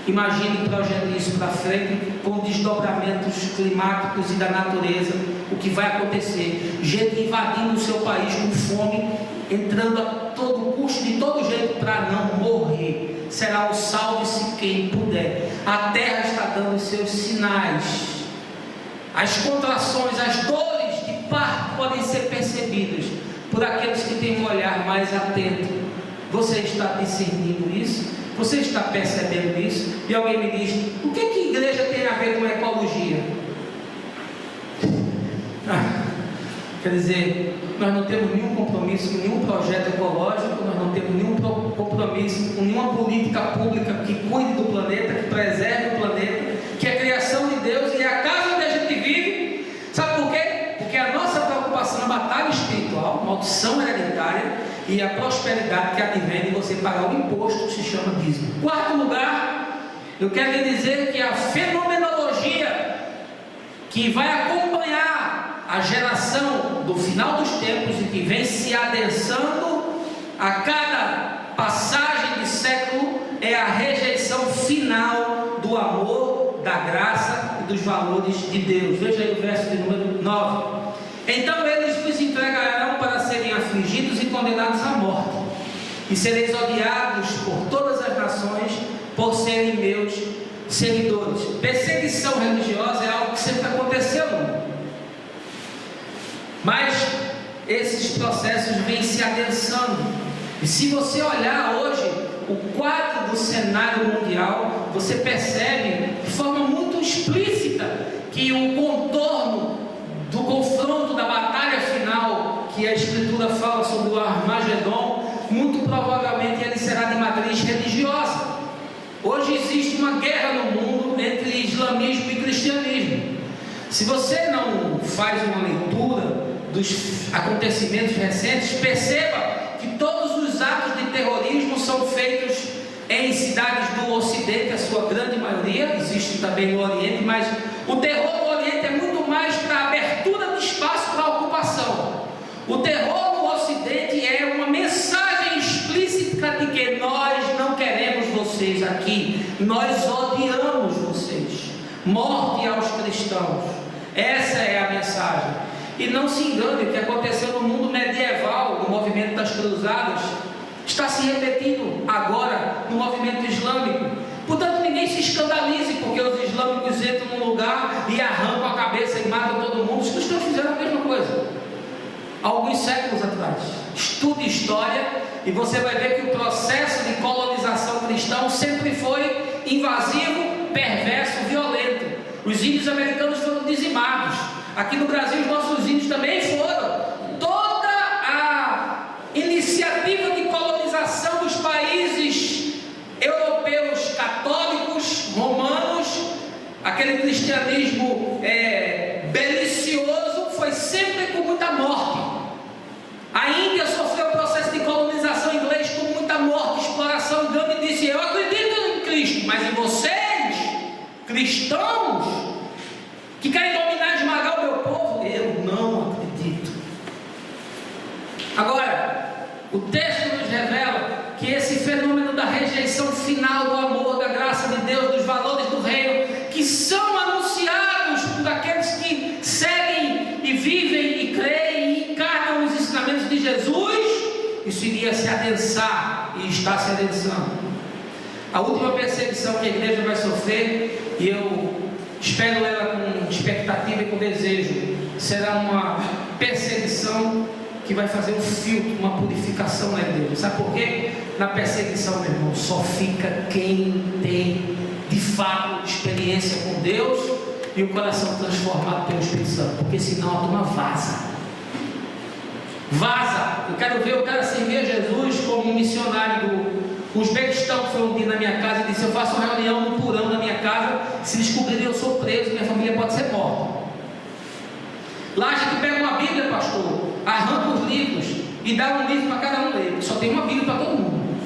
Imagine projetando isso para frente, com desdobramentos climáticos e da natureza, o que vai acontecer. Gente invadindo o seu país com fome, entrando a todo custo, de todo jeito, para não morrer. Será o salve-se quem puder. A terra está dando seus sinais. As contrações, as dores de parto podem ser percebidas por aqueles que têm um olhar mais atento. Você está discernindo isso? Você está percebendo isso? E alguém me diz: o que a igreja tem a ver com ecologia? Quer dizer, nós não temos nenhum compromisso com nenhum projeto ecológico, nós não temos nenhum compromisso com nenhuma política pública que cuide do planeta, que preserve o planeta, que é a criação de Deus e é a casa onde a gente vive. Sabe por quê? Porque a nossa preocupação é a batalha espiritual, maldição hereditária, e a prosperidade que advém de você pagar o imposto que se chama dízimo. Quarto lugar, eu quero lhe dizer que a fenomenologia que vai acompanhar a geração do final dos tempos e que vem se adensando a cada passagem de século é a rejeição final do amor, da graça e dos valores de Deus. Veja aí o verso de número 9. Então eles vos entregarão para serem afligidos e condenados à morte, e sereis odiados por todas as nações por serem meus seguidores. Perseguição religiosa é algo que sempre aconteceu no mundo, mas esses processos vêm se adensando. E se você olhar hoje o quadro do cenário mundial, você percebe de forma muito explícita que o contorno do confronto, da batalha final que a Escritura fala sobre o Armagedon, muito provavelmente ele será de matriz religiosa. Hoje existe uma guerra no mundo entre islamismo e cristianismo. Se você não faz uma leitura dos acontecimentos recentes, perceba que todos os atos de terrorismo são feitos em cidades do Ocidente, a sua grande maioria, existe também no Oriente, mas o terror no Oriente é muito mais para abertura de espaço para ocupação. O terror no Ocidente é uma mensagem explícita de que nós não queremos vocês aqui, nós odiamos vocês, morte aos cristãos. Essa é a mensagem. E não se engane, o que aconteceu no mundo medieval, no movimento das cruzadas, está se repetindo agora no movimento islâmico. Portanto, ninguém se escandalize porque os islâmicos entram num lugar e arrancam a cabeça e matam todo mundo. Os cristãos fizeram a mesma coisa alguns séculos atrás. Estude história e você vai ver que o processo de colonização cristão sempre foi invasivo, perverso, violento. Os índios americanos foram dizimados. Aqui no Brasil os nossos índios também foram. Toda a iniciativa de colonização dos países europeus católicos, romanos, aquele cristianismo belicioso, foi sempre com muita morte. A Índia sofreu o processo de colonização inglês com muita morte, exploração. E Gandhi disse: eu acredito em Cristo, mas em vocês, cristãos, que querem dominar e esmagar o meu povo, eu não acredito. Agora, o texto nos revela que esse fenômeno da rejeição final do amor, da graça de Deus, dos valores do reino, que são anunciados por aqueles que seguem e vivem e creem e encarnam os ensinamentos de Jesus, isso iria se adensar e está se adensando. A última perseguição que a igreja vai sofrer, e eu espero ela com expectativa e com desejo, será uma perseguição que vai fazer um filtro, uma purificação na igreja. Sabe por quê? Na perseguição, meu irmão, só fica quem tem de fato experiência com Deus e o coração transformado pelo Espírito Santo, porque senão a turma vaza. Eu quero servir a Jesus como um missionário do Uzbequistão, que foi um dia na minha casa e disse: eu faço uma reunião no porão na minha casa, se descobrirem eu sou preso, minha família pode ser morta. Lá a gente pega uma Bíblia, pastor, arranca os livros e dá um livro para cada um deles, só tem uma Bíblia para todo mundo.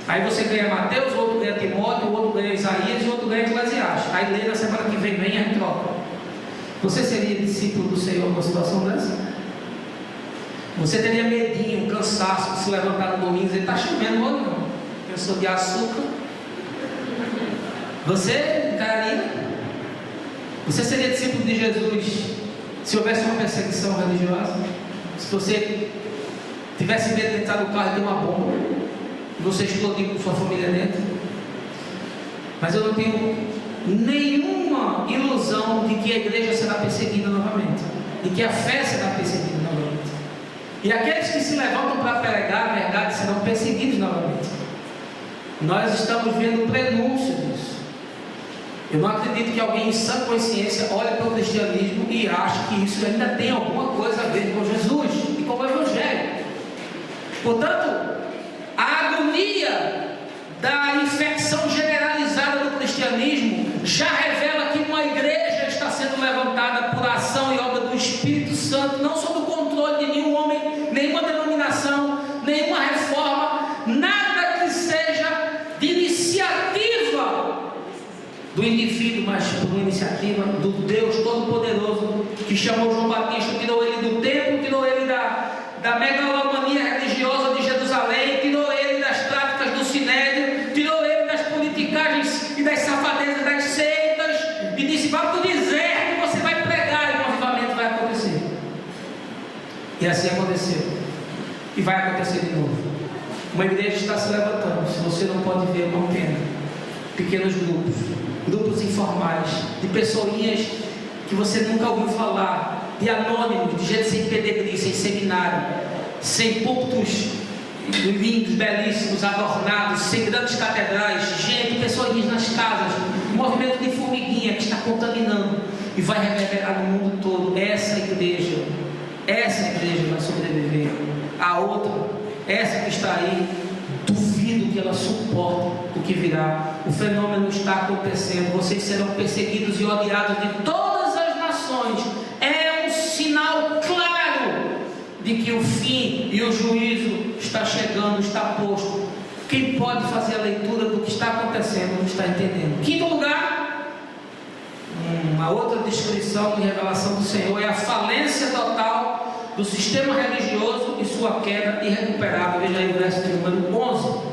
Aí você ganha Mateus, o outro ganha Timóteo, o outro ganha Isaías e o outro ganha Eclesiastes. Aí lê na semana que vem e troca. Você seria discípulo do Senhor numa situação dessa? Você teria medinho, cansaço de se levantar no domingo e dizer: está chovendo hoje não, eu sou de açúcar. Você encararia? Você seria discípulo de Jesus se houvesse uma perseguição religiosa? Se você tivesse medo de entrar no carro e ter uma bomba e você explodir com sua família dentro? Mas eu não tenho nenhuma ilusão de que a igreja será perseguida novamente, de que a fé será perseguida novamente. E aqueles que se levantam para pregar a verdade serão perseguidos novamente. Nós estamos vendo o prenúncio disso. Eu não acredito que alguém em sã consciência olhe para o cristianismo e ache que isso ainda tem alguma coisa a ver com Jesus e com o Evangelho. Portanto, a agonia da infecção generalizada do cristianismo já revela que uma igreja está sendo levantada por ação e obra do Espírito Santo, não sob o controle de nenhum homem, nenhuma denominação, nenhuma reforma, nada que seja de iniciativa do indivíduo, mas por uma iniciativa do Deus Todo-Poderoso, que chamou João Batista, tirou ele do templo, tirou ele da megalomania religiosa de Jerusalém, tirou ele das práticas do sinédrio, tirou ele das politicagens e das safadezas das seitas, e disse: vá para o deserto, você vai pregar, e o avivamento vai acontecer. E assim aconteceu, e vai acontecer de novo. Uma igreja está se levantando, se você não pode ver, uma pena. Pequenos grupos informais, de pessoinhas que você nunca ouviu falar, de anônimos, de gente sem pedigree, sem seminário, sem púlpitos lindos, belíssimos, adornados, sem grandes catedrais, gente, pessoinhas nas casas, um movimento de formiguinha que está contaminando e vai reverberar no mundo todo. Essa igreja vai sobreviver. A outra, essa que está aí, duvido que ela suporte o que virá. O fenômeno está acontecendo. Vocês serão perseguidos e odiados de todas as nações. É um sinal claro de que o fim e o juízo está chegando, está posto. Quem pode fazer a leitura do que está acontecendo não está entendendo. Quinto lugar, uma outra descrição e revelação do Senhor é a falência total do sistema religioso e sua queda irrecuperável. Veja aí o verso de número 11.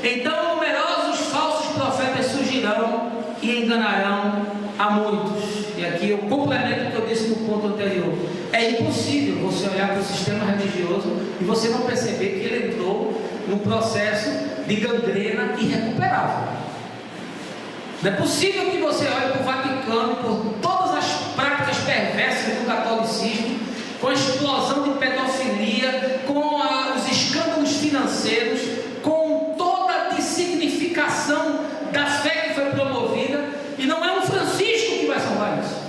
Então numerosos falsos profetas surgirão e enganarão a muitos. E aqui eu complemento o que eu disse no ponto anterior. É impossível você olhar para o sistema religioso e você não perceber que ele entrou num processo de gangrena irrecuperável. Não é possível que você olhe para o Vaticano, por todas as práticas perversas do catolicismo, com a explosão de pedofilia, com os escândalos financeiros, com toda a dessignificação da fé que foi promovida, e não é um Francisco que vai salvar isso.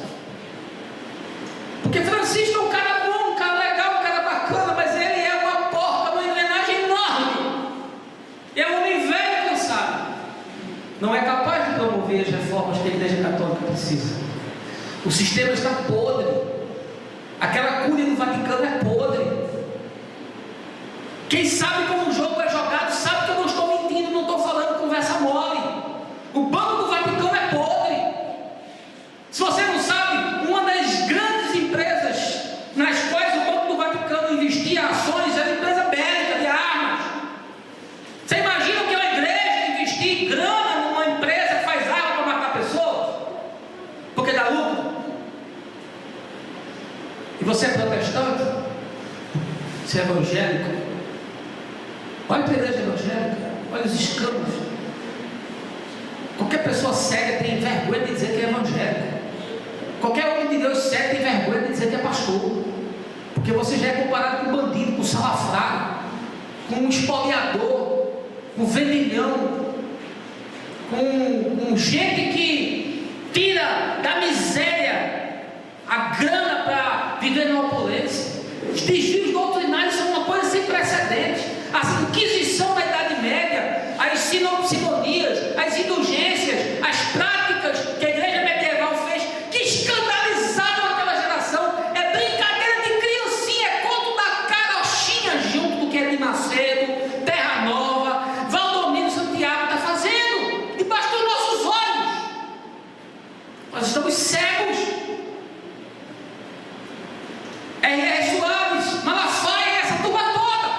Porque Francisco é um cara bom, um cara legal, um cara bacana, mas ele é uma porca, uma engrenagem enorme. É um homem velho cansado. Não é capaz de promover as reformas que a Igreja Católica precisa. O sistema está podre. Aquela cúria do Vaticano é podre. Quem sabe como o jogo é jogado sabe que eu não estou mentindo, não estou falando conversa mole. O banco do Vaticano é podre. Se você não sabe, uma das grandes empresas nas quais o Banco do Vaticano investia ações era a empresa bélica de armas. Você imagina que uma igreja investir grana numa empresa que faz arma para matar pessoas? Porque dá lucro. E você é protestante? Você é evangélico? Olha para a igreja evangélica, olha os escândalos. Qualquer pessoa séria tem vergonha de dizer que é evangélico. Qualquer homem de Deus sério tem vergonha de dizer que é pastor. Porque você já é comparado com bandido, com salafrário, com espoliador, com vendilhão, com gente que tira da miséria a grana para viver na opulência. Os desvios doutrinários são uma coisa sem precedentes. A Inquisição da Idade Média, as sinonias, as indulgências, as práticas que a igreja medieval fez, que escandalizaram aquela geração. É brincadeira de criancinha, é conto da carochinha junto do que é de Macedo, Terra Nova, Valdomiro Santiago está fazendo, debaixo dos nossos olhos. Nós estamos cegos. R.R. Soares, Malafaia, essa turma toda,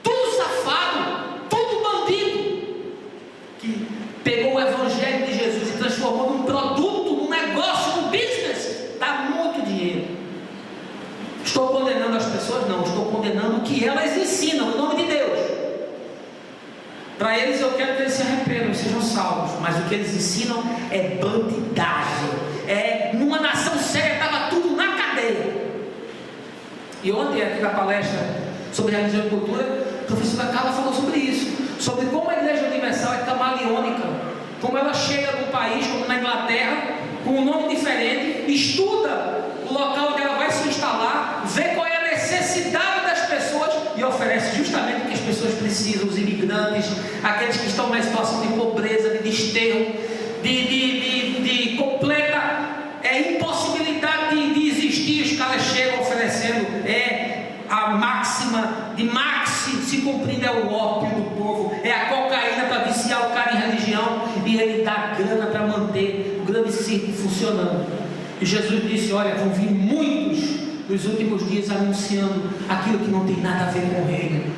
tudo safado, tudo bandido, que pegou o Evangelho de Jesus e transformou num produto, num negócio, num business, dá muito dinheiro. Estou condenando as pessoas? Não, estou condenando o que elas ensinam, em nome de Deus. Para eles eu quero que eles se arrependam e sejam salvos, mas o que eles ensinam é bandidagem. Numa nação séria estava tudo na cadeia. E ontem aqui na palestra sobre religião e cultura, a professora Carla falou sobre isso, sobre como a Igreja Universal é camaleônica, como ela chega num país como na Inglaterra, com um nome diferente, estuda o local onde ela vai se instalar, vê qual é a necessidade das pessoas e oferece justamente o que as pessoas precisam, os imigrantes, aqueles que estão na situação de pobreza, de desterro, de completa impossibilidade de existir. Os caras chegam oferecendo a máxima de Maxi se cumprindo, é o ópio do povo, é a cocaína para viciar o cara em religião, e ele dá grana para manter de circo funcionando. E Jesus disse: olha, vão vir muitos nos últimos dias anunciando aquilo que não tem nada a ver com o reino.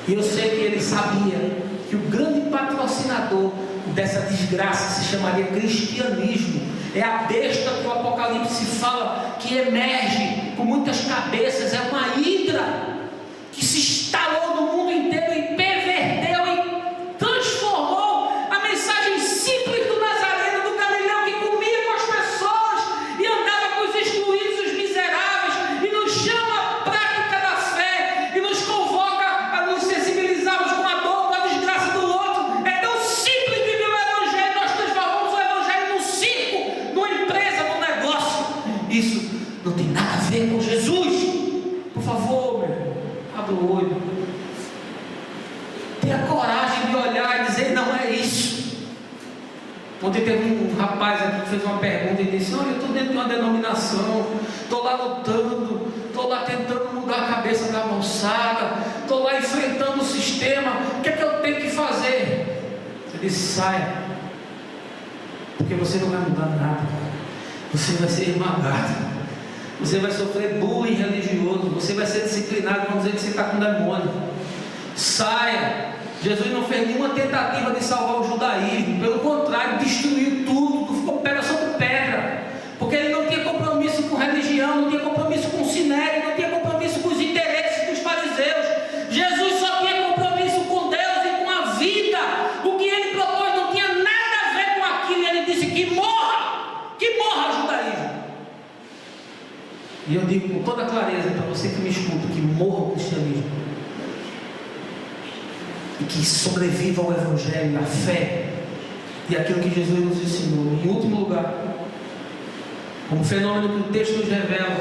E eu sei que ele sabia que o grande patrocinador dessa desgraça se chamaria cristianismo. É a besta que o Apocalipse fala, que emerge com muitas cabeças, é uma hidra que se instalou no mundo inteiro e perverteu e transformou a mensagem simples do Nazareno, do Galileu, que comia com as pessoas e andava com os excluídos, os miseráveis, e nos chama à prática da fé e nos convoca a nos sensibilizarmos com a dor, com a desgraça do outro. É tão simples viver o Evangelho. Nós transformamos o Evangelho num circo, numa empresa, num negócio. Isso não tem nada a ver com Jesus. Por favor, meu irmão, abra o olho, tenha coragem de olhar e dizer: não é isso. Ontem teve um rapaz aqui que fez uma pergunta e disse: olha, eu estou dentro de uma denominação, estou lá lutando, estou lá tentando mudar a cabeça da moçada, estou lá enfrentando o sistema, o que é que eu tenho que fazer? Eu disse: saia, porque você não vai mudar nada, você vai ser esmagado. Você vai sofrer bullying religioso, você vai ser disciplinado, vão dizer que você está com demônio. Saia. Jesus não fez nenhuma tentativa de salvar o judaísmo, pelo contrário, destruiu tudo, ficou pedra sobre pedra, porque ele não tinha compromisso com religião, não tinha compromisso com o sinédrio, não tinha compromisso com os interesses dos fariseus. Jesus só tinha compromisso com Deus e com a vida. O que ele propôs não tinha nada a ver com aquilo, e ele disse: que morra o judaísmo. E eu digo com toda clareza para você que me escuta, que morra o cristianismo e que sobreviva ao Evangelho, a fé e aquilo que Jesus nos ensinou. Em último lugar, como fenômeno que o texto nos revela,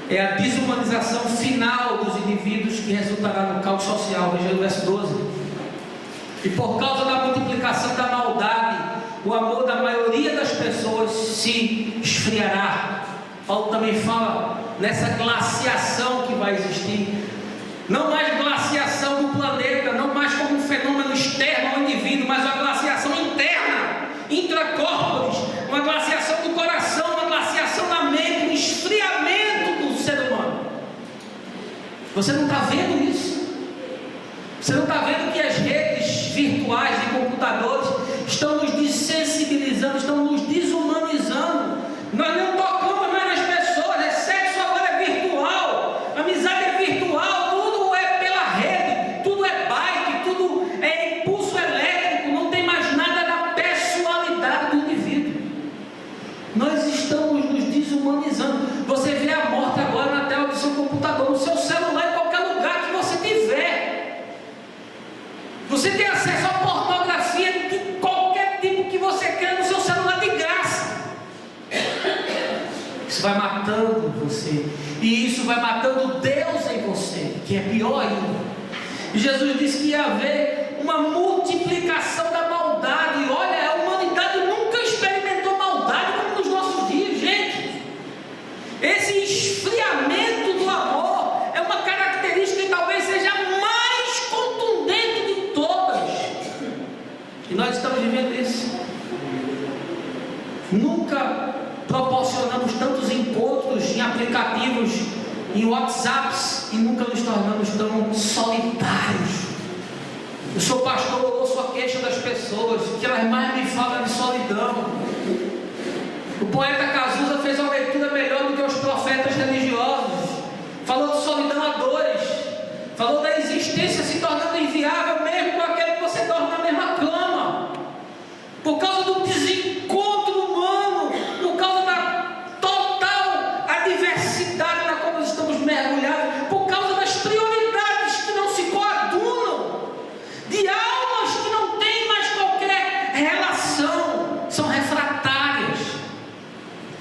é a desumanização final dos indivíduos, que resultará no caos social. Veja o verso 12. E por causa da multiplicação da maldade, o amor da maioria das pessoas se esfriará. Paulo também fala nessa glaciação que vai existir. Não mais glaciação do planeta, não mais como um fenômeno externo ao indivíduo, mas uma glaciação interna, intracorpores, uma glaciação do coração, uma glaciação da mente, um esfriamento do ser humano. Você não está vendo isso? Você não está vendo que as redes virtuais e computadores estão nos desensibilizando, estão nos desumanizando? Nós não tocamos mais nas pessoas, é sexo agora é virtual, amizade é virtual, tudo é pela rede, tudo é bike, tudo é impulso elétrico, não tem mais nada da pessoalidade do indivíduo. Nós estamos nos desumanizando. Você vê a morte agora na tela do seu computador, no seu celular, em qualquer lugar que você tiver. Você tem acesso à pornografia de qualquer tipo que você quer no seu celular de graça. Isso vai matando você, e isso vai matando Deus em você, que é pior ainda. E Jesus disse que ia haver uma multiplicação da maldade. Olha, a humanidade nunca experimentou maldade como nos nossos dias, gente. Esse esfriamento do amor é uma característica que talvez seja a mais contundente de todas, e nós estamos vivendo isso. Nunca proporcionamos tantos encontros em aplicativos, em WhatsApps, e nunca nos tornamos tão solitários. Eu sou pastor, eu ouço a queixa das pessoas, que elas mais me falam de solidão. O poeta Cazuza fez uma leitura melhor do que os profetas religiosos. Falou de solidão a dores, falou da existência se tornando inviável mesmo com aquele que você dorme na mesma cama, por causa do desencontro humano, por causa da total adversidade na qual nós estamos mergulhados, por causa das prioridades que não se coadunam, de almas que não têm mais qualquer relação, são refratárias.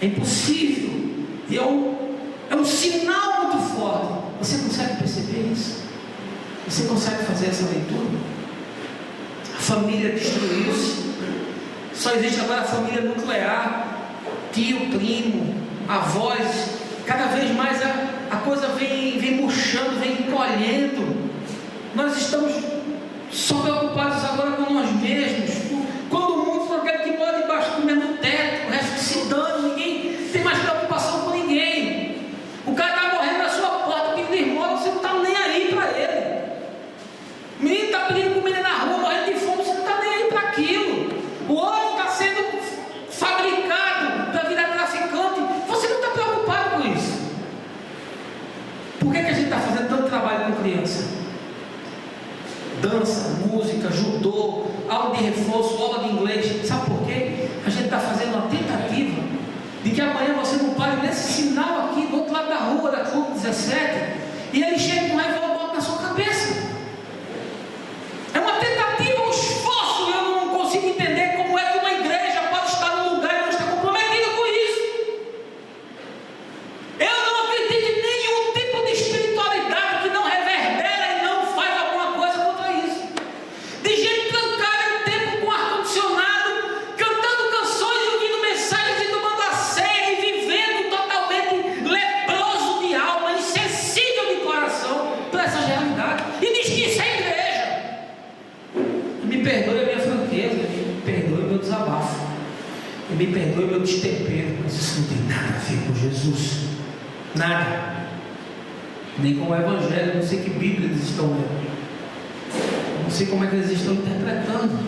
É impossível, e é um sinal muito forte. Você consegue perceber isso? Você consegue fazer essa leitura? A família destruiu-se. Só existe agora a família nuclear, tio, primo, avós. Cada vez mais a coisa vem murchando, vem encolhendo. Nós estamos só preocupados agora com nós mesmos. Quando o mundo for aquele que mora debaixo do mesmo física, judô, aula de reforço, aula de inglês. Sabe por quê? A gente está fazendo uma tentativa de que amanhã você não pare nesse sinal aqui do outro lado da rua, da Clube 17, e ele chega com raiva e bota na sua cabeça. É uma tentativa, um esforço. Eu não consigo entender como é que uma igreja pode estar num lugar e não estar comprometida com isso. Eu não acredito em nenhum tipo de espiritualidade que não reverbera e não faz alguma coisa contra isso. De gente trancada o tempo com ar-condicionado, cantando canções e ouvindo mensagens e tomando a sério e vivendo totalmente leproso de alma, insensível de coração para essa realidade. E diz que isso é igreja. Me perdoe a minha franqueza, me perdoe o meu desabafo, me perdoe o meu destempero, mas isso não tem nada a ver com Jesus, nada, nem com o Evangelho. Eu não sei que Bíblia eles estão lendo, eu não sei como é que eles estão interpretando,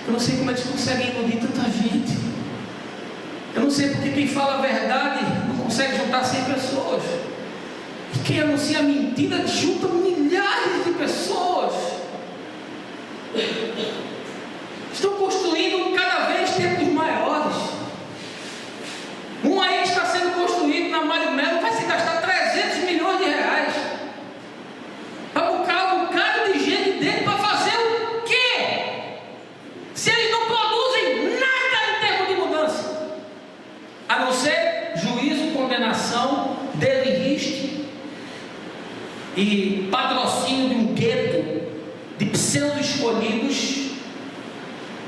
eu não sei como eles conseguem iludir tanta gente, eu não sei porque quem fala a verdade não consegue juntar 100 pessoas, e quem anuncia a mentira junta milhares de pessoas. Estão construindo cada vez templos maiores. Um aí está sendo construído na Mário Melo, vai se gastar 300 milhões de reais para buscar um bocado de gente dentro para fazer o quê? Se eles não produzem nada em termos de mudança, a não ser juízo, condenação, deliriste e patrocínio de um gueto de pseudo-escolhidos,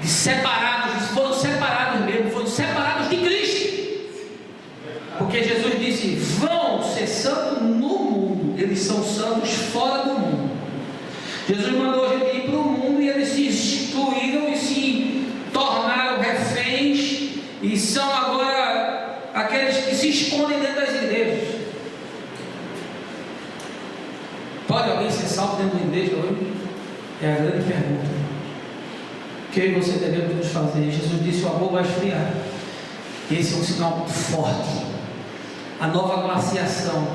de separados, foram separados mesmo, foram separados de Cristo, porque Jesus disse: vão ser santos no mundo, eles são santos fora do mundo. Jesus mandou a gente ir para o mundo e eles se excluíram e se tornaram reféns e são agora aqueles que se escondem dentro das igrejas. Pode alguém ser salvo dentro da igreja hoje? É a grande pergunta que eu e você devemos nos fazer. Jesus disse: o amor vai esfriar. Esse é um sinal muito forte. A nova glaciação,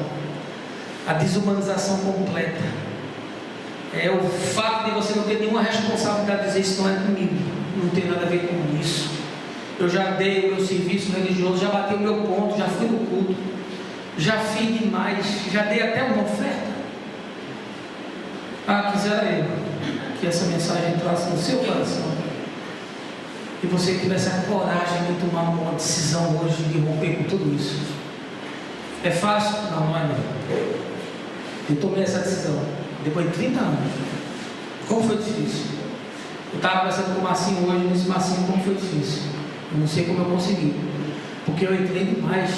a desumanização completa, é o fato de você não ter nenhuma responsabilidade de dizer: isso não é comigo, não tem nada a ver com isso. Eu já dei o meu serviço religioso, já bati o meu ponto, já fui no culto, já fiz demais, já dei até uma oferta. Quisera eu que essa mensagem entrasse no seu coração e você tivesse a coragem de tomar uma decisão hoje de romper com tudo isso. É fácil? Não, não é não. Eu tomei essa decisão depois de 30 anos. Como foi difícil. Eu estava conversando com o Marcinho hoje, nesse Marcinho, como foi difícil. Eu não sei como eu consegui, porque eu entrei demais.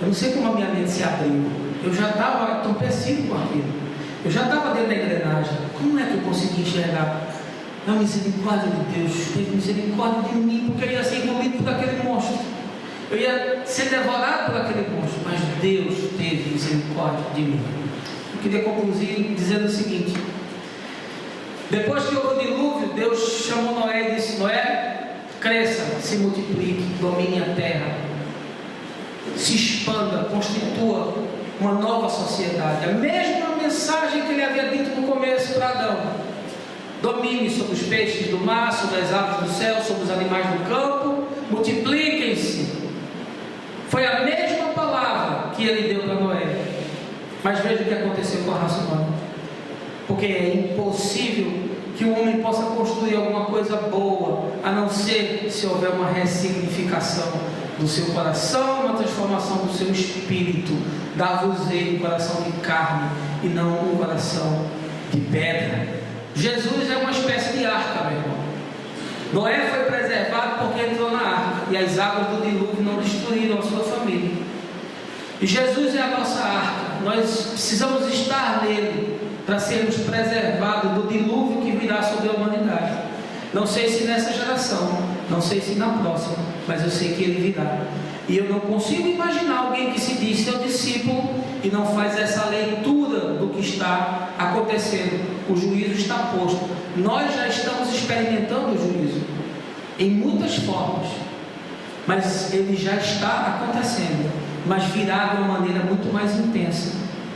Eu não sei como a minha mente se abriu. Eu já estava entorpecido com aquilo. Eu já estava dentro da engrenagem. Como é que eu consegui enxergar? A misericórdia de Deus teve misericórdia de mim, porque eu ia ser engolido por aquele monstro. Eu ia ser devorado por aquele monstro. Mas Deus teve misericórdia de mim. Eu queria concluir dizendo o seguinte: depois que houve o dilúvio, Deus chamou Noé e disse: Noé, cresça, se multiplique, domine a terra, se expanda, constitua uma nova sociedade. A mesma mensagem que ele havia dito no começo para Adão: domine sobre os peixes do mar, sobre as aves do céu, sobre os animais do campo, multipliquem-se. Foi a mesma palavra que ele deu para Noé. Mas veja o que aconteceu com a raça humana, porque é impossível que o homem possa construir alguma coisa boa, a não ser se houver uma ressignificação do seu coração, uma transformação do seu espírito. Dá-vos ele um coração de carne e não um coração de pedra. Jesus é uma espécie de arca, meu irmão. Noé foi preservado porque entrou na arca e as águas do dilúvio não destruíram a sua família. E Jesus é a nossa arca. Nós precisamos estar nele para sermos preservados do dilúvio que virá sobre a humanidade. Não sei se nessa geração, não sei se na próxima, mas eu sei que ele virá. E eu não consigo imaginar alguém que se diz seu discípulo e não faz essa leitura do que está acontecendo. O juízo está posto. Nós já estamos experimentando o juízo em muitas formas, mas ele já está acontecendo, mas virá de uma maneira muito mais intensa.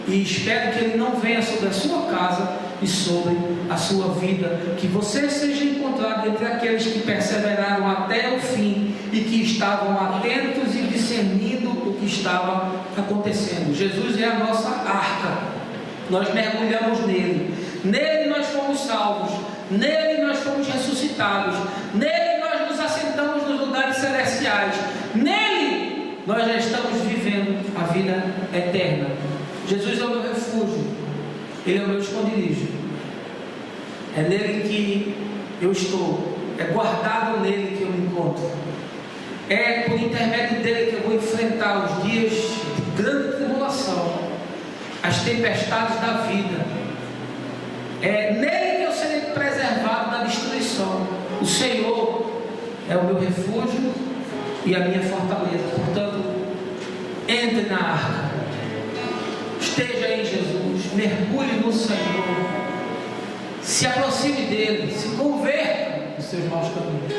E espero que ele não venha sobre a sua casa e sobre a sua vida. Que você seja encontrado entre aqueles que perseveraram até o fim e que estavam atentos e discernindo o que estava acontecendo. Jesus é a nossa arca, nós mergulhamos nele, nele nós fomos salvos, nele nós fomos ressuscitados, nele nós nos assentamos nos lugares celestiais, nele nós já estamos vivendo a vida eterna. Jesus é o meu refúgio, ele é o meu esconderijo, é nele que eu estou, é guardado nele que eu me encontro, é por intermédio dele que eu vou enfrentar os dias de grande tribulação, as tempestades da vida, é nele que eu serei preservado da destruição. O Senhor é o meu refúgio e a minha fortaleza. Portanto, entre na arca, esteja em Jesus, mergulhe no Senhor, se aproxime dele, se converta dos seus maus caminhos,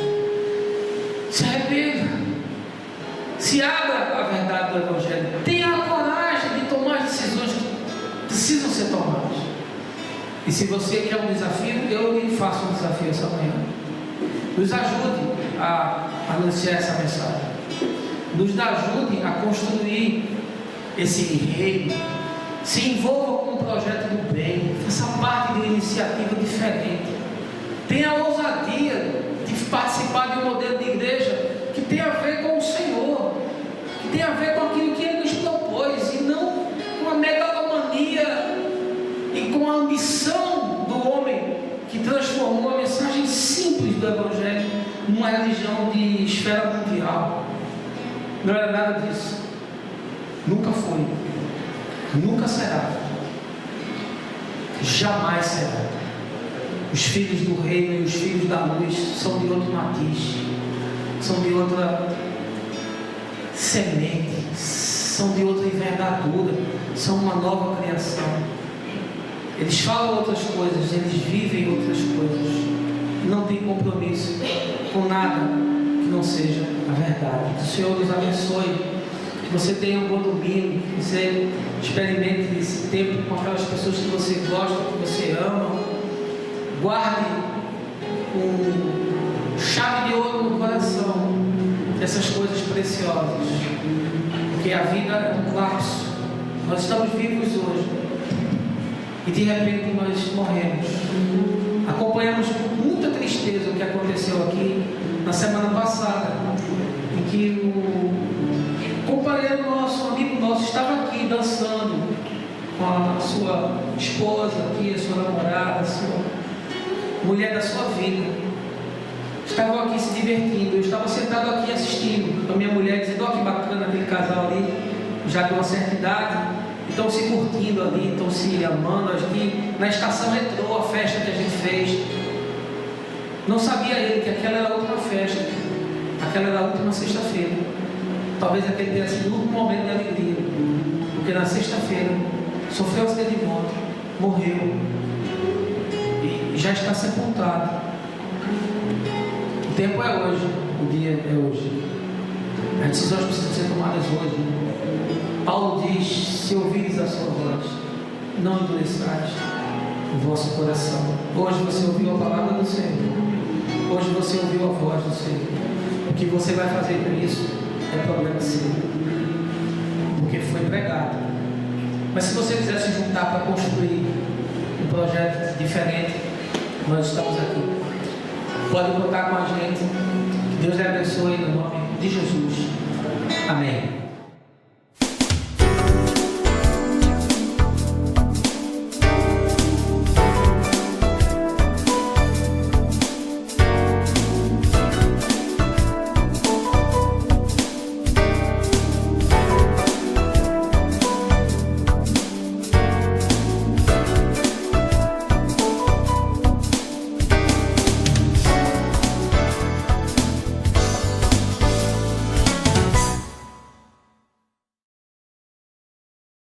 se arrependa, se abra à verdade do Evangelho, tenha a coragem de tomar as decisões que precisam ser tomadas. E se você quer um desafio, eu lhe faço um desafio essa manhã. Nos ajude a anunciar essa mensagem, nos ajude a construir esse reino, se envolva com um projeto do bem, faça parte de uma iniciativa diferente, tenha a ousadia de participar de um modelo de igreja que tem a ver com o Senhor, que tem a ver com aquilo que Ele nos propôs, e não com a megalomania e com a ambição do homem que transformou a mensagem simples do Evangelho numa religião de esfera mundial. Não era nada disso, nunca foi, nunca será, jamais será. Os filhos do reino e os filhos da luz são de outro matiz, são de outra semente, são de outra envergadura, são uma nova criação. Eles falam outras coisas, eles vivem outras coisas, não tem compromisso com nada que não seja a verdade. Que o Senhor nos abençoe, que você tenha um bom domingo, que você experimente esse tempo com aquelas pessoas que você gosta, que você ama. Guarde com chave de ouro no coração essas coisas preciosas, porque a vida é um lapso. Nós estamos vivos hoje e de repente nós morremos. Acompanhamos com muita tristeza o que aconteceu aqui na semana passada, em que o companheiro nosso, um amigo nosso, estava aqui dançando com a sua esposa aqui, a sua namorada, a sua mulher da sua vida. Estavam aqui se divertindo, eu estava sentado aqui assistindo com a minha mulher, dizendo: ó, que bacana aquele casal ali, já com uma certa idade, estão se curtindo ali, estão se amando aqui na estação retrô, a festa que a gente fez. Não sabia ele que aquela era a última festa, aquela era a última sexta-feira. Talvez aquele tenha sido o último momento de alegria, porque na sexta-feira sofreu um acidente de moto, morreu e já está sepultado. O tempo é hoje, o dia é hoje, as decisões precisam ser tomadas hoje. Paulo diz: se ouvires a sua voz, não endureçais o vosso coração. Hoje você ouviu a palavra do Senhor, hoje você ouviu a voz do Senhor. O que você vai fazer com isso é problema seu, porque foi pregado. Mas se você quiser se juntar para construir um projeto diferente, nós estamos aqui. Pode contar com a gente. Que Deus lhe abençoe no nome de Jesus. Amém.